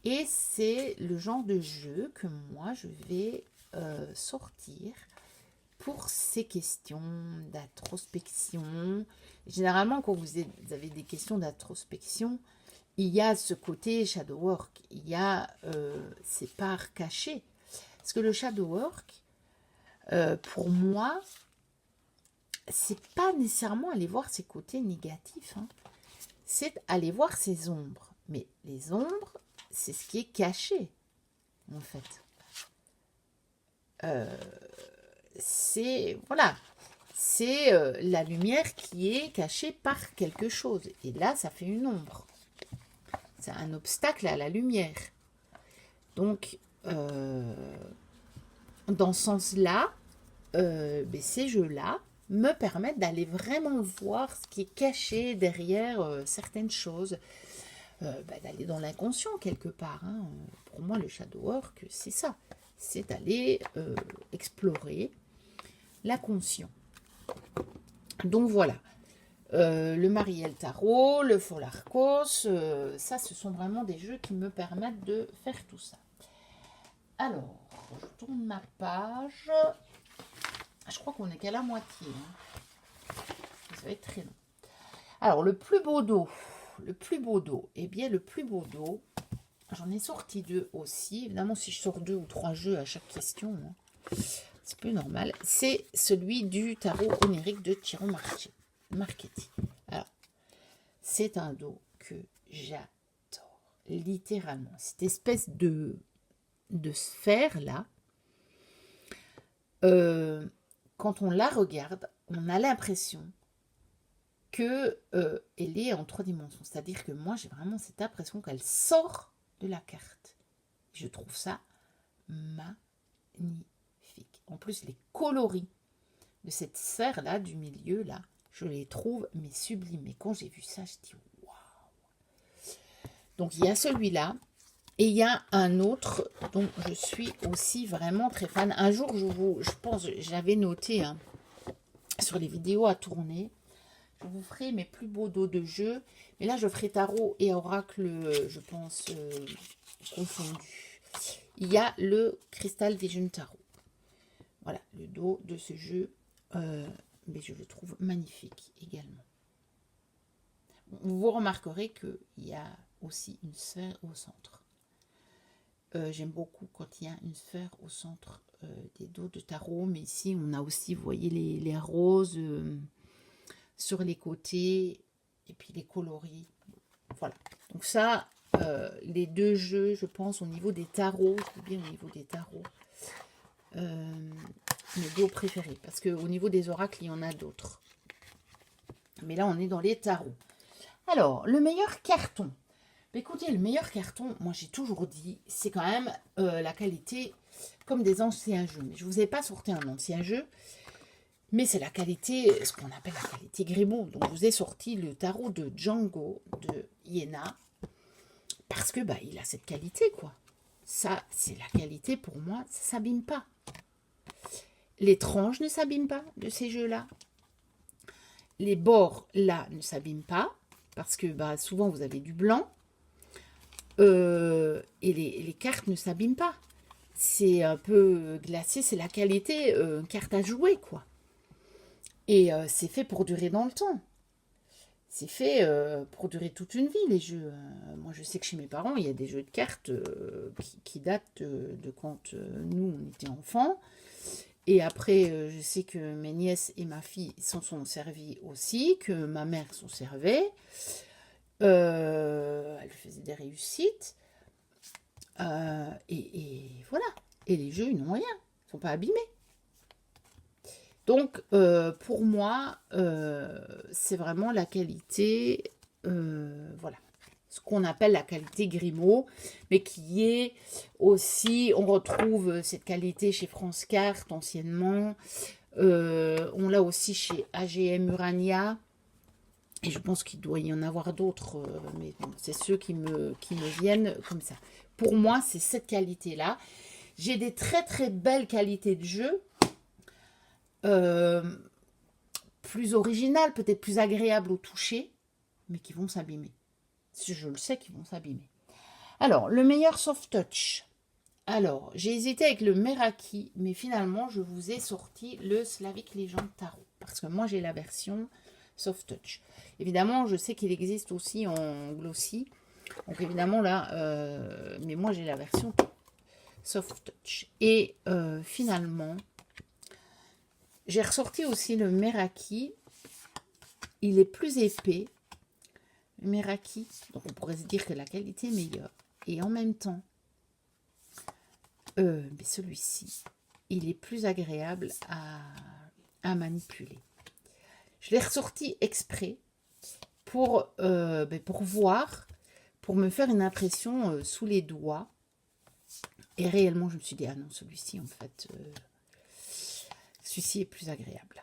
Et c'est le genre de jeu que moi, je vais sortir pour ces questions d'introspection. Généralement, quand vous avez des questions d'introspection, il y a ce côté shadow work, il y a ces parts cachées. Parce que le shadow work, pour moi, c'est pas nécessairement aller voir ses côtés négatifs, hein. C'est aller voir ses ombres. Mais les ombres, c'est ce qui est caché, en fait. C'est voilà, c'est la lumière qui est cachée par quelque chose. Et là, ça fait une ombre. C'est un obstacle à la lumière. Donc, dans ce sens-là, ces jeux-là me permettent d'aller vraiment voir ce qui est caché derrière certaines choses. D'aller dans l'inconscient quelque part, hein. Pour moi, le shadow work, c'est ça. C'est aller explorer l'inconscient. Donc voilà. Le Mariel Tarot, le Folarcos, ça, ce sont vraiment des jeux qui me permettent de faire tout ça. Alors, je tourne ma page. Je crois qu'on est qu'à la moitié, hein. Ça va être très long. Alors, le plus beau dos. Eh bien, le plus beau dos, j'en ai sorti 2 aussi. Évidemment, si je sors 2 ou 3 jeux à chaque question, hein, c'est plus normal. C'est celui du tarot onirique de Chiron Marchetti. Alors, c'est un dos que j'adore, littéralement. Cette espèce de sphère-là, quand on la regarde, on a l'impression que elle est en 3 dimensions. C'est-à-dire que moi, j'ai vraiment cette impression qu'elle sort de la carte. Je trouve ça magnifique. En plus, les coloris de cette sphère-là, du milieu, là, je les trouve mais sublimes. Mais quand j'ai vu ça, je dis waouh. Donc, il y a celui-là. Et il y a un autre dont je suis aussi vraiment très fan. Un jour, je pense, j'avais noté hein, sur les vidéos à tourner, je vous ferai mes plus beaux dos de jeu. Mais là, je ferai tarot et oracle, je pense, confondus. Il y a le Crystal Vision Tarot. Voilà, le dos de ce jeu. Mais je le trouve magnifique également. Vous remarquerez qu'il y a aussi une sphère au centre. J'aime beaucoup quand il y a une sphère au centre des dos de tarot. Mais ici, on a aussi, vous voyez, les roses sur les côtés. Et puis les coloris. Voilà. Donc ça, les deux jeux, je pense, au niveau des tarots. Je dis bien au niveau des tarots. Mes dos préférés. Parce qu'au niveau des oracles, il y en a d'autres. Mais là, on est dans les tarots. Alors, le meilleur carton. Écoutez, le meilleur carton, moi j'ai toujours dit, c'est quand même la qualité comme des anciens jeux. Mais je ne vous ai pas sorti un ancien jeu, mais c'est la qualité, ce qu'on appelle la qualité Grimaud. Donc je vous ai sorti le tarot de Django de Iéna, parce que bah, il a cette qualité, quoi. Ça, c'est la qualité pour moi, ça ne s'abîme pas. Les tranches ne s'abîment pas de ces jeux-là. Les bords, là, ne s'abîment pas, parce que bah, souvent vous avez du blanc. Et les cartes ne s'abîment pas. C'est un peu glacé, c'est la qualité, une carte à jouer, quoi. Et c'est fait pour durer dans le temps. C'est fait pour durer toute une vie, les jeux. Moi, je sais que chez mes parents, il y a des jeux de cartes qui datent de quand nous, on était enfants. Et après, je sais que mes nièces et ma fille s'en sont servies aussi, que ma mère s'en servait. Elle faisait des réussites. Et voilà. Et les jeux, ils n'ont rien. Ils ne sont pas abîmés. Donc, pour moi, c'est vraiment la qualité, voilà, ce qu'on appelle la qualité Grimaud, mais qui est aussi, on retrouve cette qualité chez France Carte anciennement, on l'a aussi chez AGM Urania, et je pense qu'il doit y en avoir d'autres, mais bon, c'est ceux qui me viennent comme ça. Pour moi, c'est cette qualité-là. J'ai des très très belles qualités de jeu, plus originales, peut-être plus agréables au toucher, mais qui vont s'abîmer. Je le sais qu'ils vont s'abîmer. Alors, le meilleur soft touch. Alors, j'ai hésité avec le Meraki, mais finalement, je vous ai sorti le Slavic Legend Tarot, parce que moi, j'ai la version soft touch. Évidemment, je sais qu'il existe aussi en glossy, donc évidemment là, mais moi, j'ai la version soft touch. Et finalement, j'ai ressorti aussi le Meraki. Il est plus épais. Le Meraki, donc on pourrait se dire que la qualité est meilleure. Et en même temps, mais celui-ci, il est plus agréable à manipuler. Je l'ai ressorti exprès pour voir, pour me faire une impression sous les doigts. Et réellement, je me suis dit, ah non, celui-ci, en fait, celui-ci est plus agréable.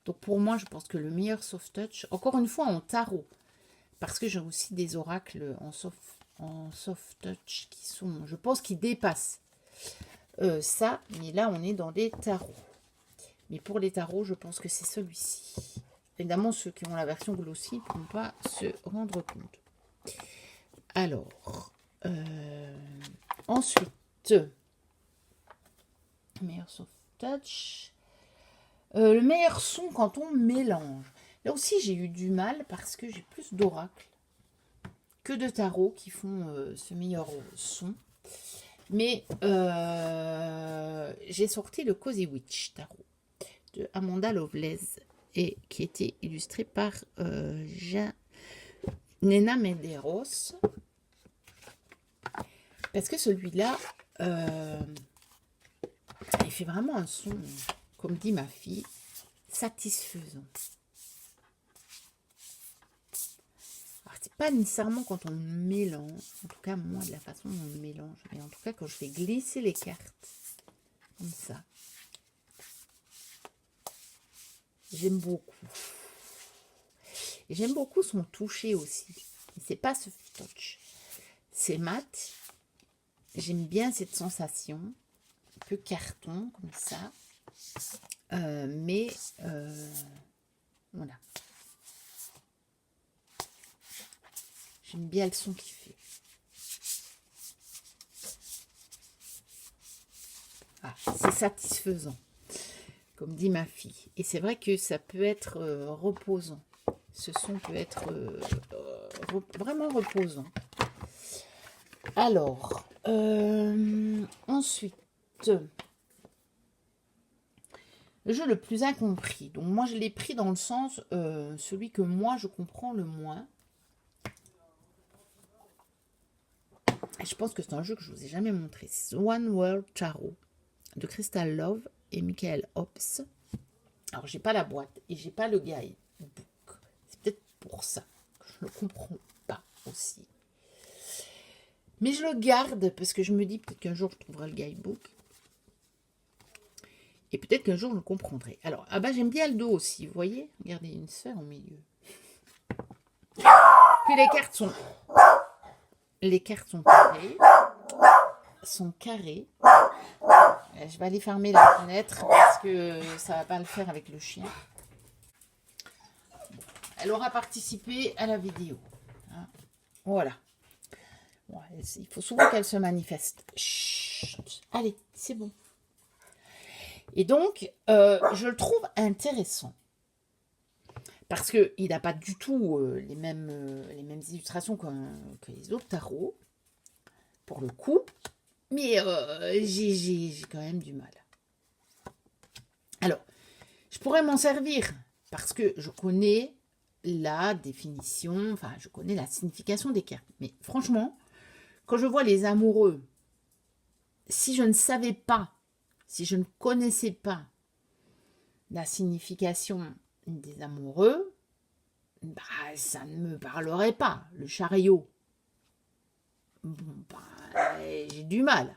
Donc pour moi, je pense que le meilleur soft touch, encore une fois en tarot, parce que j'ai aussi des oracles en soft touch qui sont, je pense, qui dépassent ça. Mais là, on est dans des tarots. Mais pour les tarots, je pense que c'est celui-ci. Évidemment, ceux qui ont la version glossy ne pourront pas se rendre compte. Alors, ensuite, meilleur soft touch. Le meilleur son quand on mélange. Là aussi, j'ai eu du mal parce que j'ai plus d'oracles que de tarots qui font ce meilleur son. Mais j'ai sorti le Cozy Witch tarot de Amanda Lovelace et qui était illustré par Nena Medeiros. Parce que celui-là, il fait vraiment un son, comme dit ma fille, satisfaisant. c'est pas nécessairement quand on mélange, en tout cas moi de la façon dont on mélange, mais en tout cas quand je fais glisser les cartes, comme ça, j'aime beaucoup. Et j'aime beaucoup son toucher aussi. C'est pas ce touch, c'est mat. J'aime bien cette sensation, un peu carton comme ça, mais voilà. J'aime bien le son qu'il fait. Ah, c'est satisfaisant, comme dit ma fille. Et c'est vrai que ça peut être reposant. Ce son peut être vraiment reposant. Alors, ensuite, le jeu le plus incompris. Donc moi, je l'ai pris dans le sens, celui que moi, je comprends le moins. Et je pense que c'est un jeu que je ne vous ai jamais montré. C'est One World Tarot de Crystal Love et Michael Hobbs. Alors, j'ai pas la boîte et j'ai pas le guidebook. C'est peut-être pour ça que je ne le comprends pas aussi. Mais je le garde parce que je me dis peut-être qu'un jour je trouverai le guidebook. Et peut-être qu'un jour je le comprendrai. Alors, ah bah j'aime bien le dos aussi, vous voyez? Regardez, une sphère au milieu. Puis les cartes sont carrées. Je vais aller fermer la fenêtre parce que ça va pas le faire avec le chien. Elle aura participé à la vidéo. Voilà. Ouais, il faut souvent qu'elle se manifeste. Chut. Allez, c'est bon. Et donc, je le trouve intéressant. Parce qu'il n'a pas du tout les mêmes illustrations que les autres tarots, pour le coup. Mais j'ai quand même du mal. Alors, je pourrais m'en servir parce que je connais la définition, enfin, je connais la signification des cartes. Mais franchement, quand je vois les amoureux, si je ne savais pas, si je ne connaissais pas la signification des amoureux, bah, ça ne me parlerait pas. Le chariot, bon, bah, j'ai du mal.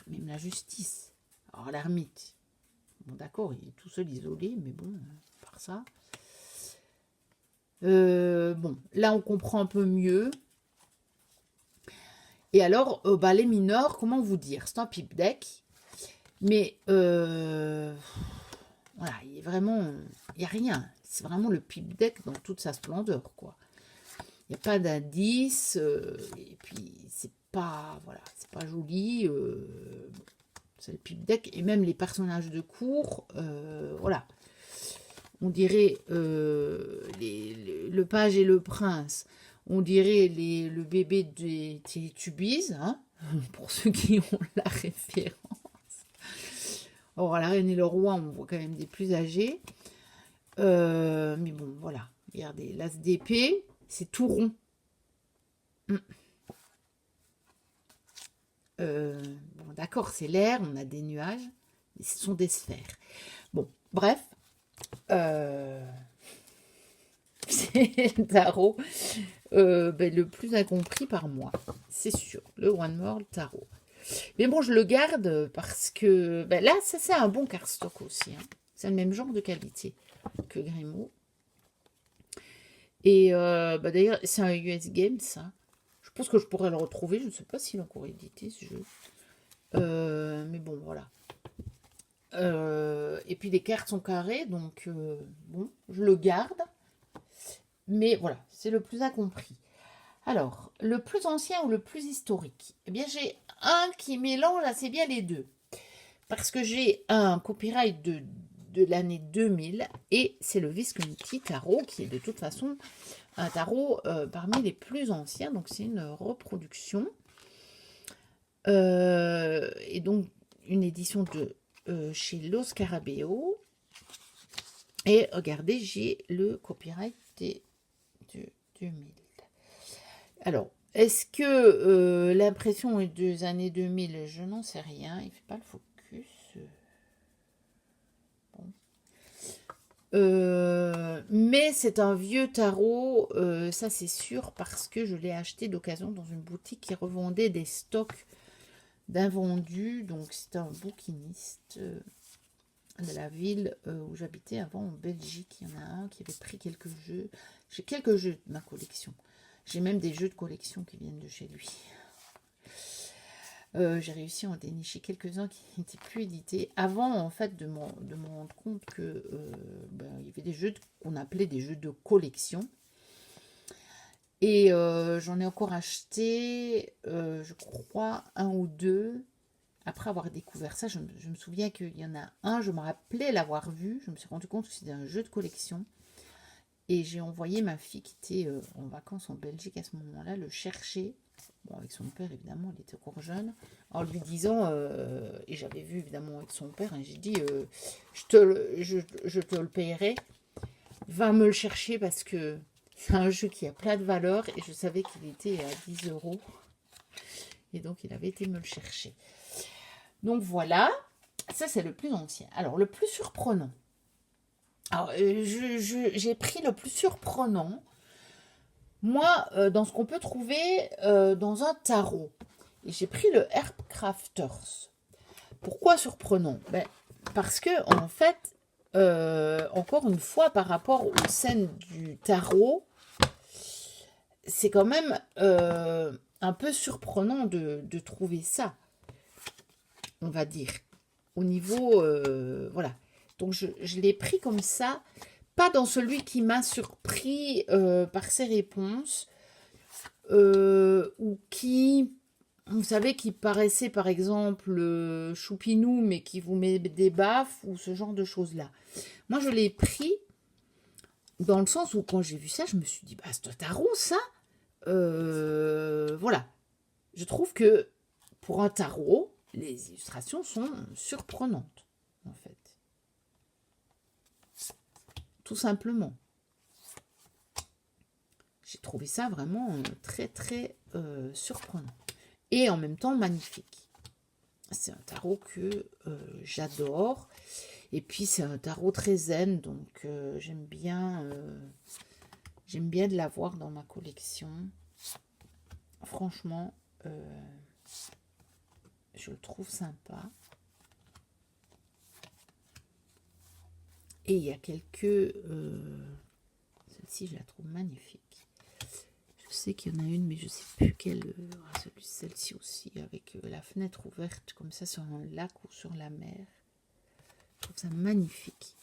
Même la justice. Alors l'ermite, bon d'accord, il est tout seul isolé, mais bon, par ça. Bon, là on comprend un peu mieux. Et alors, bah, les mineurs, comment vous dire? C'est un pipe deck. Mais voilà, il n'y a rien. C'est vraiment le pipe deck dans toute sa splendeur, quoi. Il n'y a pas d'indice, et puis c'est pas, voilà, c'est pas joli. C'est le pipe deck, et même les personnages de cours, voilà. On dirait le page et le prince. On dirait le bébé des Télétubies, hein, pour ceux qui ont la référence. Or, la reine et le roi, on voit quand même des plus âgés. Mais bon, voilà. Regardez, l'as d'épée, c'est tout rond. Bon, d'accord, c'est l'air, on a des nuages, mais ce sont des sphères. Bon, bref. C'est le tarot le plus incompris par moi, c'est sûr, le One World Tarot. Mais bon, je le garde parce que là, ça c'est un bon cardstock aussi. Hein. C'est le même genre de qualité que Grimaud. Et d'ailleurs, c'est un US Game, ça. Je pense que je pourrais le retrouver. Je ne sais pas s'il est encore édité, ce jeu. Mais bon, voilà. Et puis les cartes sont carrées, donc bon, je le garde. Mais voilà, c'est le plus incompris. Alors, le plus ancien ou le plus historique? Eh bien, j'ai un qui mélange assez bien les deux. Parce que j'ai un copyright de l'année 2000 et c'est le Visconti Tarot qui est de toute façon un tarot parmi les plus anciens. Donc, c'est une reproduction. Et donc, une édition de chez Los Scarabeo. Et regardez, j'ai le copyright de 2000. Alors, est-ce que l'impression est des années 2000? Je n'en sais rien. Il ne fait pas le focus. Mais c'est un vieux tarot, ça c'est sûr, parce que je l'ai acheté d'occasion dans une boutique qui revendait des stocks d'invendus. Donc c'était un bouquiniste de la ville où j'habitais avant en Belgique. Il y en a un qui avait pris quelques jeux. J'ai quelques jeux de ma collection. J'ai même des jeux de collection qui viennent de chez lui. J'ai réussi à en dénicher quelques-uns qui n'étaient plus édités. Avant, en fait, de me rendre compte que il y avait des jeux qu'on appelait des jeux de collection. Et j'en ai encore acheté, je crois, un ou deux. Après avoir découvert ça, je me souviens qu'il y en a un, je me rappelais l'avoir vu. Je me suis rendu compte que c'était un jeu de collection. Et j'ai envoyé ma fille qui était en vacances en Belgique à ce moment-là le chercher. Bon, avec son père, évidemment, il était encore jeune. En lui disant, et j'avais vu évidemment avec son père, et j'ai dit, je te le payerai. Va me le chercher parce que c'est un jeu qui a plein de valeur. Et je savais qu'il était à 10 euros. Et donc, il avait été me le chercher. Donc, voilà. Ça, c'est le plus ancien. Alors, le plus surprenant. Alors, j'ai pris le plus surprenant, moi, dans ce qu'on peut trouver dans un tarot. Et j'ai pris le Herbcrafters. Pourquoi surprenant? Parce que, en fait, encore une fois, par rapport aux scènes du tarot, c'est quand même un peu surprenant de trouver ça, on va dire. Au niveau, voilà. Donc, je l'ai pris comme ça, pas dans celui qui m'a surpris par ses réponses, ou qui, vous savez, qui paraissait par exemple choupinou, mais qui vous met des baffes, ou ce genre de choses-là. Moi, je l'ai pris dans le sens où, quand j'ai vu ça, je me suis dit, bah, c'est un tarot, ça. Voilà. Je trouve que, pour un tarot, les illustrations sont surprenantes, en fait. Tout simplement. J'ai trouvé ça vraiment très, très surprenant. Et en même temps, magnifique. C'est un tarot que j'adore. Et puis, c'est un tarot très zen. Donc, j'aime bien de l'avoir dans ma collection. Franchement, je le trouve sympa. Et il y a quelques... celle-ci, je la trouve magnifique. Je sais qu'il y en a une, mais je ne sais plus quelle. Celle-ci aussi, avec la fenêtre ouverte, comme ça, sur un lac ou sur la mer. Je trouve ça magnifique.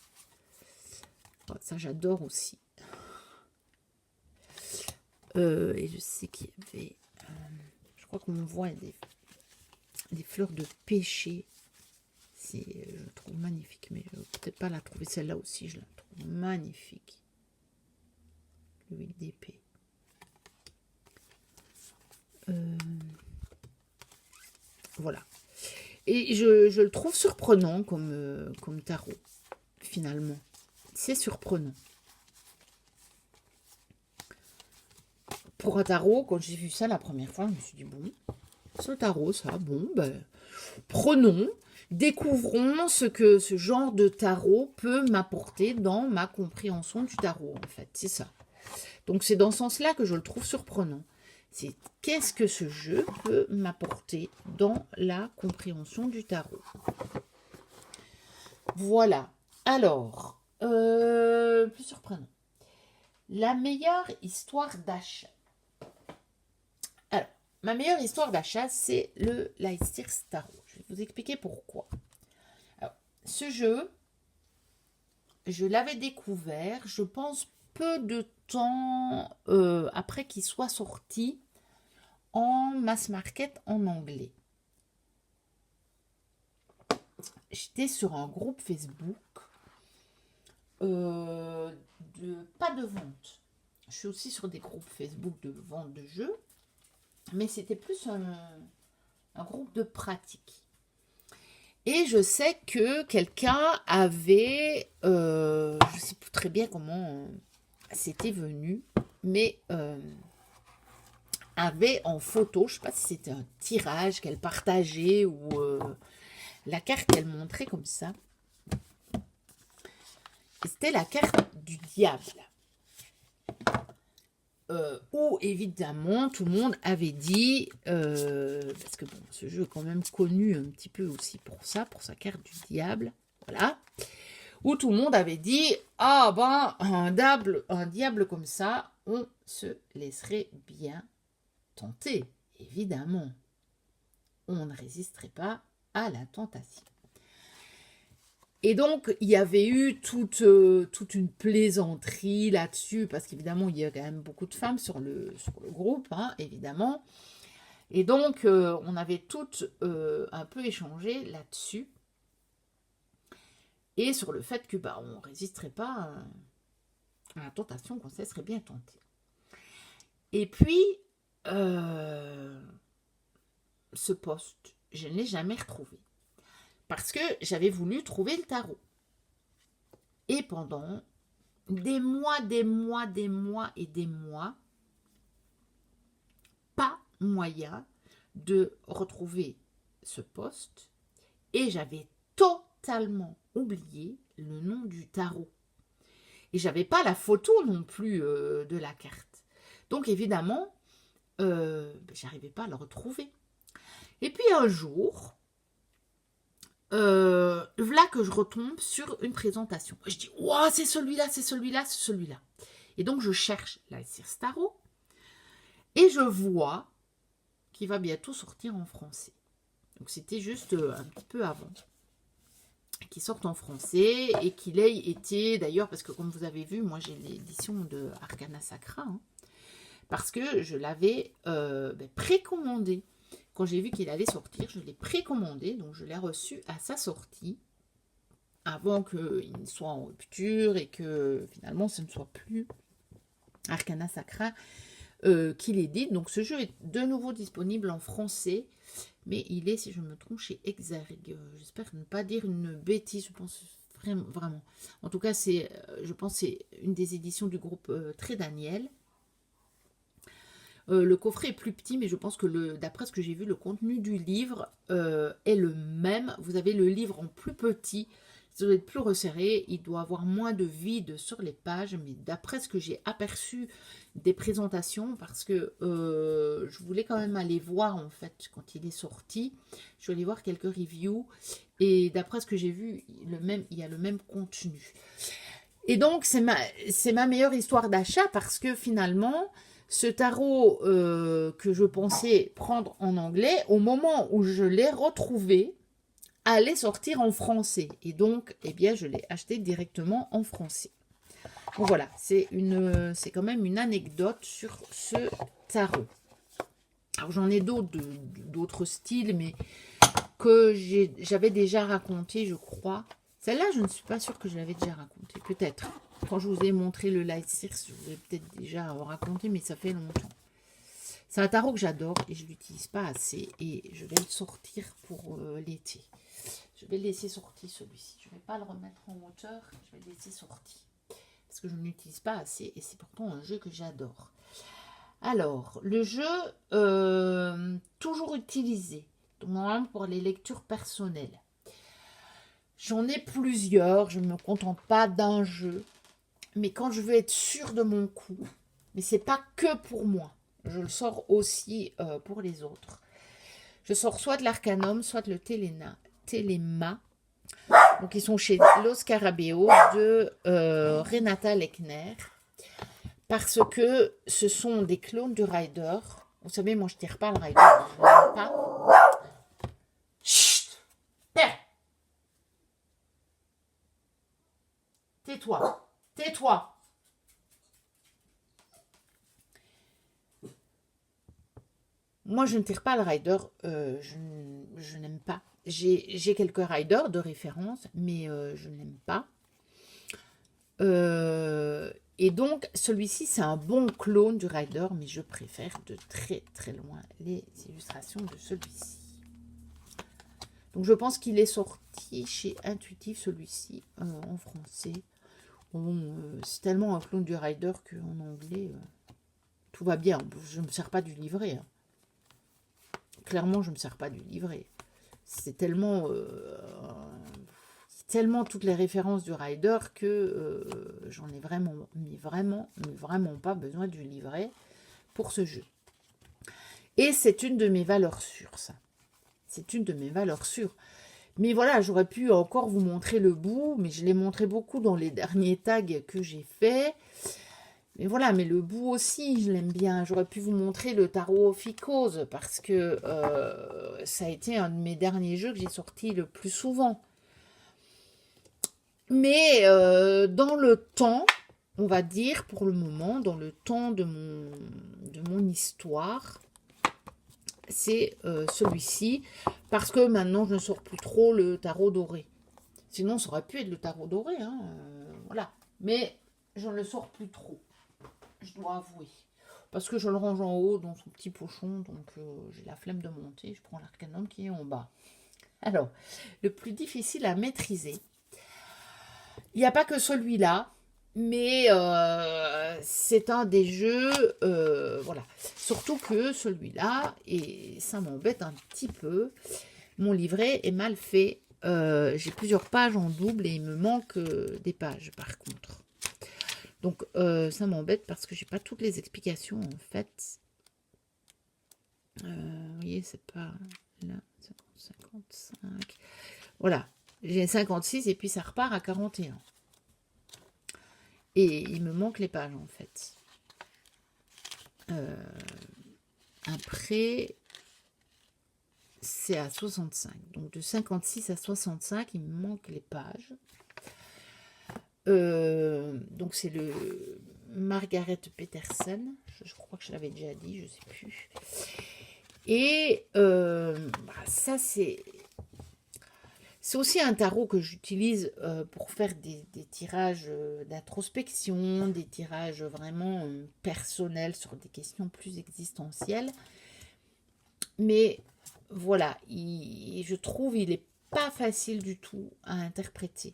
Oh, ça, j'adore aussi. Et je sais qu'il y avait... je crois qu'on voit des fleurs de pêcher. Je trouve magnifique, mais je ne vais peut-être pas la trouver. Celle-là aussi, je la trouve magnifique. L'huile d'épée. Voilà. Et je le trouve surprenant comme tarot, finalement. C'est surprenant. Pour un tarot, quand j'ai vu ça la première fois, je me suis dit, bon, ce tarot, ça, bon, prenons, découvrons ce que ce genre de tarot peut m'apporter dans ma compréhension du tarot, en fait. C'est ça. Donc, c'est dans ce sens-là que je le trouve surprenant. C'est qu'est-ce que ce jeu peut m'apporter dans la compréhension du tarot. Voilà. Alors, plus surprenant. La meilleure histoire d'achat. Alors, ma meilleure histoire d'achat, c'est le Lightstirs Tarot. Je vais vous expliquer pourquoi. Alors, ce jeu, je l'avais découvert, je pense, peu de temps après qu'il soit sorti en mass market en anglais. J'étais sur un groupe Facebook pas de vente. Je suis aussi sur des groupes Facebook de vente de jeux, mais c'était plus un groupe de pratique. Et je sais que quelqu'un avait, je ne sais plus très bien comment c'était venu, mais avait en photo, je ne sais pas si c'était un tirage qu'elle partageait ou la carte qu'elle montrait comme ça. c'était la carte du diable. Où évidemment tout le monde avait dit, parce que bon, ce jeu est quand même connu un petit peu aussi pour ça, pour sa carte du diable, voilà, où tout le monde avait dit, ah ben, un diable comme ça, on se laisserait bien tenter, évidemment. On ne résisterait pas à la tentation. Et donc, il y avait eu toute une plaisanterie là-dessus, parce qu'évidemment, il y a quand même beaucoup de femmes sur le groupe, hein, évidemment. Et donc, on avait toutes un peu échangé là-dessus. Et sur le fait que on ne résisterait pas à la tentation, qu'on se laisserait bien tenter. Et puis, ce poste, je ne l'ai jamais retrouvé. Parce que j'avais voulu trouver le tarot. Et pendant des mois, pas moyen de retrouver ce poste. Et j'avais totalement oublié le nom du tarot. Et j'avais pas la photo non plus de la carte. Donc évidemment, j'arrivais pas à le retrouver. Et puis un jour, voilà que je retombe sur une présentation. Je dis, wow, c'est celui-là, c'est celui-là, c'est celui-là. Et donc, je cherche la Circe Tarot et je vois qu'il va bientôt sortir en français. Donc, c'était juste un petit peu avant qu'il sorte en français et qu'il ait été, d'ailleurs, parce que comme vous avez vu, moi, j'ai l'édition de Arcana Sacra, hein, parce que je l'avais précommandé. Quand j'ai vu qu'il allait sortir, je l'ai précommandé, donc je l'ai reçu à sa sortie, avant qu'il soit en rupture et que finalement ce ne soit plus Arcana Sacra qui l'édite. Donc ce jeu est de nouveau disponible en français, mais il est, si je me trompe, chez Exergue. J'espère ne pas dire une bêtise, je pense vraiment. En tout cas, je pense que c'est une des éditions du groupe Très Daniel. Le coffret est plus petit, mais je pense que d'après ce que j'ai vu, le contenu du livre est le même. Vous avez le livre en plus petit, ça doit être plus resserré, il doit avoir moins de vide sur les pages, mais d'après ce que j'ai aperçu des présentations, parce que je voulais quand même aller voir en fait quand il est sorti, je suis allée voir quelques reviews, et d'après ce que j'ai vu, il y a le même contenu. Et donc c'est ma meilleure histoire d'achat, parce que finalement, ce tarot que je pensais prendre en anglais, au moment où je l'ai retrouvé, allait sortir en français. Et donc, eh bien, je l'ai acheté directement en français. Donc voilà, c'est quand même une anecdote sur ce tarot. Alors j'en ai d'autres styles, mais que j'avais déjà raconté, je crois. Celle-là, je ne suis pas sûre que je l'avais déjà raconté. Peut-être. Quand je vous ai montré le Light Circe, je vous ai peut-être déjà raconté, mais ça fait longtemps. C'est un tarot que j'adore et je ne l'utilise pas assez. Et je vais le sortir pour l'été. Je vais le laisser sortir celui-ci. Je ne vais pas le remettre en hauteur. Je vais le laisser sortir. Parce que je ne l'utilise pas assez. Et c'est pourtant un jeu que j'adore. Alors, le jeu, toujours utilisé. Donc, normalement, pour les lectures personnelles. J'en ai plusieurs. Je ne me contente pas d'un jeu. Mais quand je veux être sûre de mon coup, mais c'est pas que pour moi. Je le sors aussi pour les autres. Je sors soit de l'Arcanum, soit de le Téléma. Donc, ils sont chez Los Scarabeo de Renata Lechner. Parce que ce sont des clones du Rider. Vous savez, moi, je ne tire pas le Rider. Je n'aime pas. Chut! Tais-toi. Tais-toi. Moi, je ne tire pas le rider, je n'aime pas. J'ai quelques riders de référence, mais je n'aime pas. Et donc, celui-ci, c'est un bon clone du rider, mais je préfère de très très loin les illustrations de celui-ci. Donc, je pense qu'il est sorti chez Intuitive, celui-ci, en français. Bon, c'est tellement un clone du rider qu'en anglais, tout va bien. Je ne me sers pas du livret, hein. Clairement, je ne me sers pas du livret. C'est tellement tellement toutes les références du rider que j'en ai vraiment, mais vraiment pas besoin du livret pour ce jeu. Et c'est une de mes valeurs sûres, ça. C'est une de mes valeurs sûres. Mais voilà, j'aurais pu encore vous montrer le bout, mais je l'ai montré beaucoup dans les derniers tags que j'ai faits. Mais voilà, mais le bout aussi, je l'aime bien. J'aurais pu vous montrer le tarot Ficose, parce que ça a été un de mes derniers jeux que j'ai sorti le plus souvent. Mais dans le temps, on va dire pour le moment, dans le temps de mon histoire, c'est celui-ci, parce que maintenant je ne sors plus trop le tarot doré. Sinon ça aurait pu être le tarot doré, hein, voilà. Mais je ne le sors plus trop, je dois avouer. Parce que je le range en haut dans son petit pochon, donc j'ai la flemme de monter, je prends l'arcanum qui est en bas. Alors, le plus difficile à maîtriser, il n'y a pas que celui-là, mais c'est un des jeux, voilà. Surtout que celui-là, et ça m'embête un petit peu, mon livret est mal fait. J'ai plusieurs pages en double et il me manque des pages par contre. Donc ça m'embête parce que j'ai pas toutes les explications en fait. Vous voyez, c'est pas là, 55. Voilà, j'ai 56 et puis ça repart à 41. Et il me manque les pages en fait. Après, c'est à 65. Donc de 56 à 65, il me manque les pages. Donc c'est le Margaret Peterson. Je crois que je l'avais déjà dit, je sais plus. Et ça c'est aussi un tarot que j'utilise pour faire des tirages d'introspection, des tirages vraiment personnels sur des questions plus existentielles. Mais voilà, je trouve il n'est pas facile du tout à interpréter.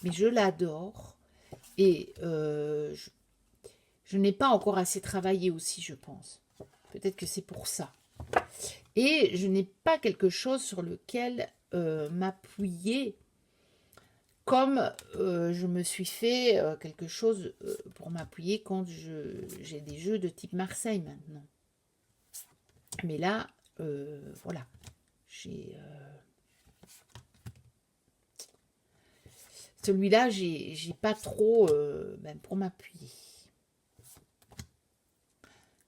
Mais je l'adore et je n'ai pas encore assez travaillé aussi, je pense. Peut-être que c'est pour ça. Et je n'ai pas quelque chose sur lequel m'appuyer comme je me suis fait quelque chose pour m'appuyer quand j'ai des jeux de type Marseille maintenant. Mais là, voilà, j'ai... celui-là, j'ai pas trop pour m'appuyer.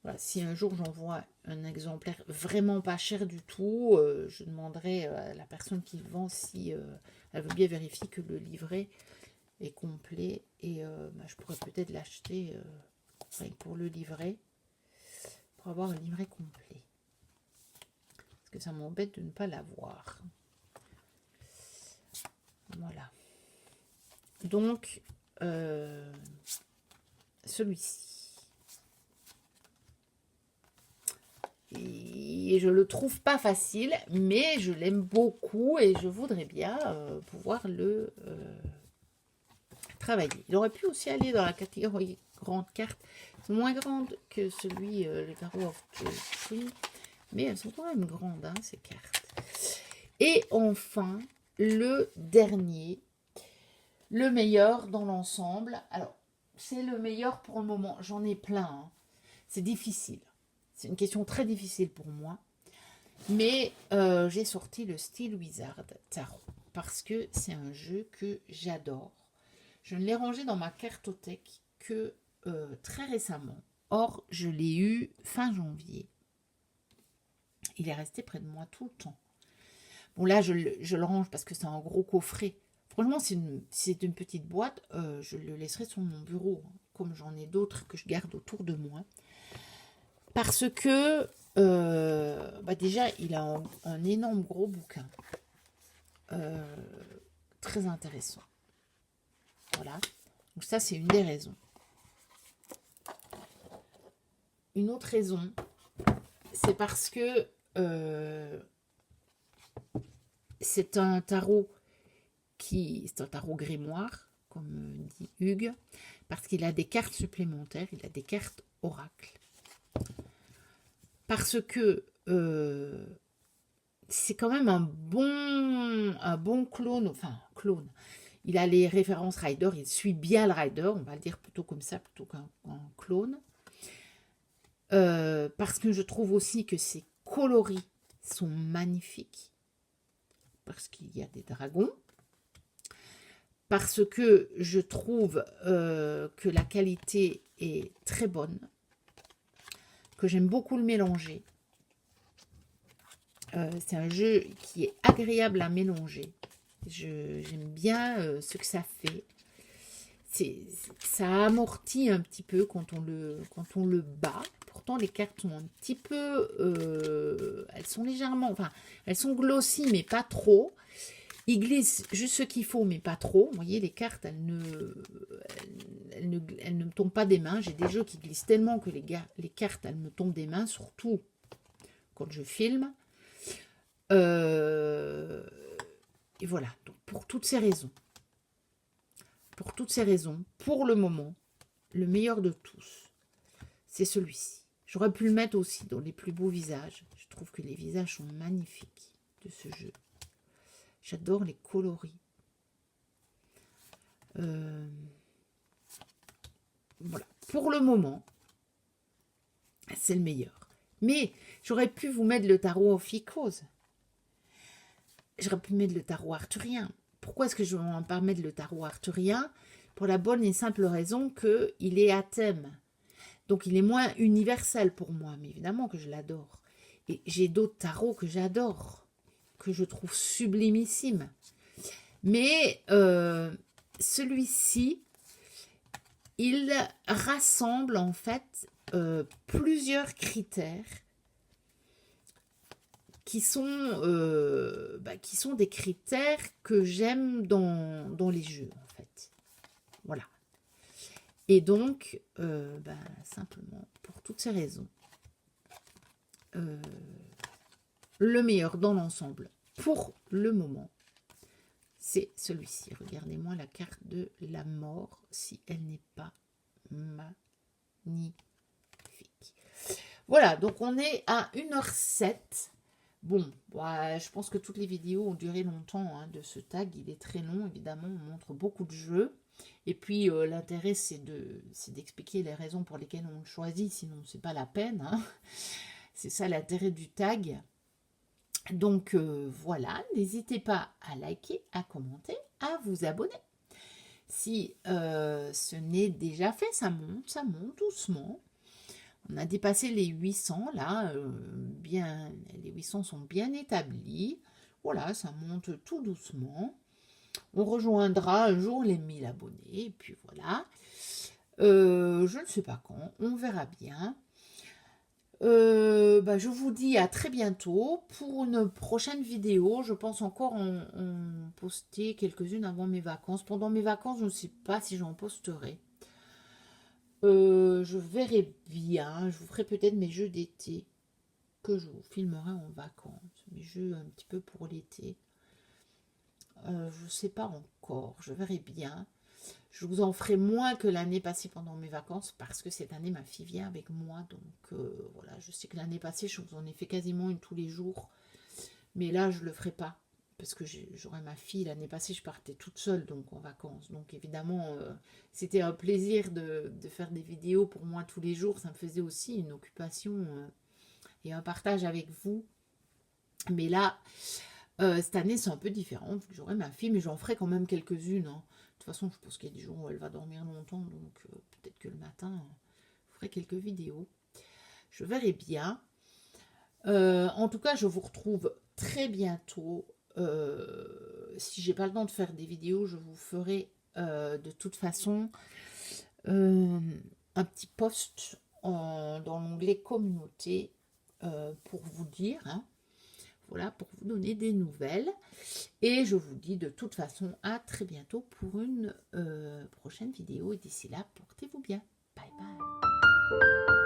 Voilà, si un jour j'envoie un exemplaire vraiment pas cher du tout, je demanderai à la personne qui le vend si elle veut bien vérifier que le livret est complet. Et je pourrais peut-être l'acheter pour le livret, pour avoir un livret complet. Parce que ça m'embête de ne pas l'avoir. Voilà. Donc, celui-ci. Et je le trouve pas facile, mais je l'aime beaucoup et je voudrais bien pouvoir le travailler. Il aurait pu aussi aller dans la catégorie grande carte. C'est moins grande que celui, le tarot of Tree, mais elles sont quand même grandes, hein, ces cartes. Et enfin, le dernier, le meilleur dans l'ensemble. Alors, c'est le meilleur pour le moment. J'en ai plein. Hein. C'est difficile. C'est une question très difficile pour moi. Mais j'ai sorti le Steel Wizard Tarot parce que c'est un jeu que j'adore. Je ne l'ai rangé dans ma cartothèque que très récemment. Or, je l'ai eu fin janvier. Il est resté près de moi tout le temps. Bon, là, je le range parce que c'est un gros coffret. Franchement, c'est une petite boîte. Je le laisserai sur mon bureau, hein, comme j'en ai d'autres que je garde autour de moi. Parce que, déjà, il a un énorme gros bouquin. Très intéressant. Voilà. Donc ça, c'est une des raisons. Une autre raison, c'est parce que c'est un tarot c'est un tarot grimoire, comme dit Hugues, parce qu'il a des cartes supplémentaires, il a des cartes oracles. Parce que c'est quand même un bon clone, enfin clone. Il a les références Rider, il suit bien le Rider, on va le dire plutôt comme ça, plutôt qu'un clone. Parce que je trouve aussi que ses coloris sont magnifiques. Parce qu'il y a des dragons. Parce que je trouve que la qualité est très bonne. Que j'aime beaucoup le mélanger. C'est un jeu qui est agréable à mélanger. J'aime bien ce que ça fait. Ça amortit un petit peu quand on le bat. Pourtant, les cartes sont un petit peu... elles sont légèrement... Enfin, elles sont glossy, mais pas trop. Il glisse juste ce qu'il faut, mais pas trop. Vous voyez, les cartes, elles ne me tombent pas des mains. J'ai des jeux qui glissent tellement que les cartes, elles me tombent des mains, surtout quand je filme. Et voilà, donc pour toutes ces raisons, pour le moment, le meilleur de tous, c'est celui-ci. J'aurais pu le mettre aussi dans les plus beaux visages. Je trouve que les visages sont magnifiques de ce jeu. J'adore les coloris. Voilà, pour le moment, c'est le meilleur. Mais j'aurais pu vous mettre le tarot Ophiuchose. J'aurais pu mettre le tarot arthurien. Pourquoi est-ce que je ne vais pas mettre le tarot arthurien? Pour la bonne et simple raison qu'il est à thème. Donc il est moins universel pour moi, mais évidemment que je l'adore. Et j'ai d'autres tarots que j'adore, que je trouve sublimissimes. Mais celui-ci, il rassemble en fait plusieurs critères qui sont des critères que j'aime dans les jeux, en fait. Voilà. Et donc, simplement, pour toutes ces raisons, le meilleur dans l'ensemble, pour le moment, c'est celui-ci. Regardez-moi la carte de la mort, si elle n'est pas magnifique. Voilà, donc on est à 1h07. Bon, je pense que toutes les vidéos ont duré longtemps de ce tag. Il est très long, évidemment, on montre beaucoup de jeux. Et puis, l'intérêt, c'est d'expliquer les raisons pour lesquelles on le choisit, sinon, c'est pas la peine. Hein. C'est ça l'intérêt du tag. Donc, voilà, n'hésitez pas à liker, à commenter, à vous abonner. Si ce n'est déjà fait, ça monte doucement. On a dépassé les 800, là, les 800 sont bien établis. Voilà, ça monte tout doucement. On rejoindra un jour les 1000 abonnés, et puis voilà. Je ne sais pas quand, on verra bien. Je vous dis à très bientôt pour une prochaine vidéo. Je pense encore en poster quelques-unes avant mes vacances. Pendant mes vacances, je ne sais pas si j'en posterai. Je verrai bien. Je vous ferai peut-être mes jeux d'été que je vous filmerai en vacances. Mes jeux un petit peu pour l'été. Je ne sais pas encore. Je verrai bien. Je vous en ferai moins que l'année passée pendant mes vacances parce que cette année, ma fille vient avec moi. Donc voilà, je sais que l'année passée, je vous en ai fait quasiment une tous les jours. Mais là, je ne le ferai pas parce que j'aurai ma fille. L'année passée, je partais toute seule donc en vacances. Donc évidemment, c'était un plaisir de faire des vidéos pour moi tous les jours. Ça me faisait aussi une occupation et un partage avec vous. Mais là, cette année, c'est un peu différent. J'aurai ma fille, mais j'en ferai quand même quelques-unes. Hein. De toute façon, je pense qu'il y a des jours où elle va dormir longtemps. Donc peut-être que le matin, je ferai quelques vidéos. Je verrai bien. En tout cas, je vous retrouve très bientôt. Si j'ai pas le temps de faire des vidéos, je vous ferai de toute façon un petit post dans l'onglet communauté pour vous dire, hein, voilà, pour vous donner des nouvelles. Et je vous dis de toute façon à très bientôt pour une prochaine vidéo. Et d'ici là, portez-vous bien. Bye bye.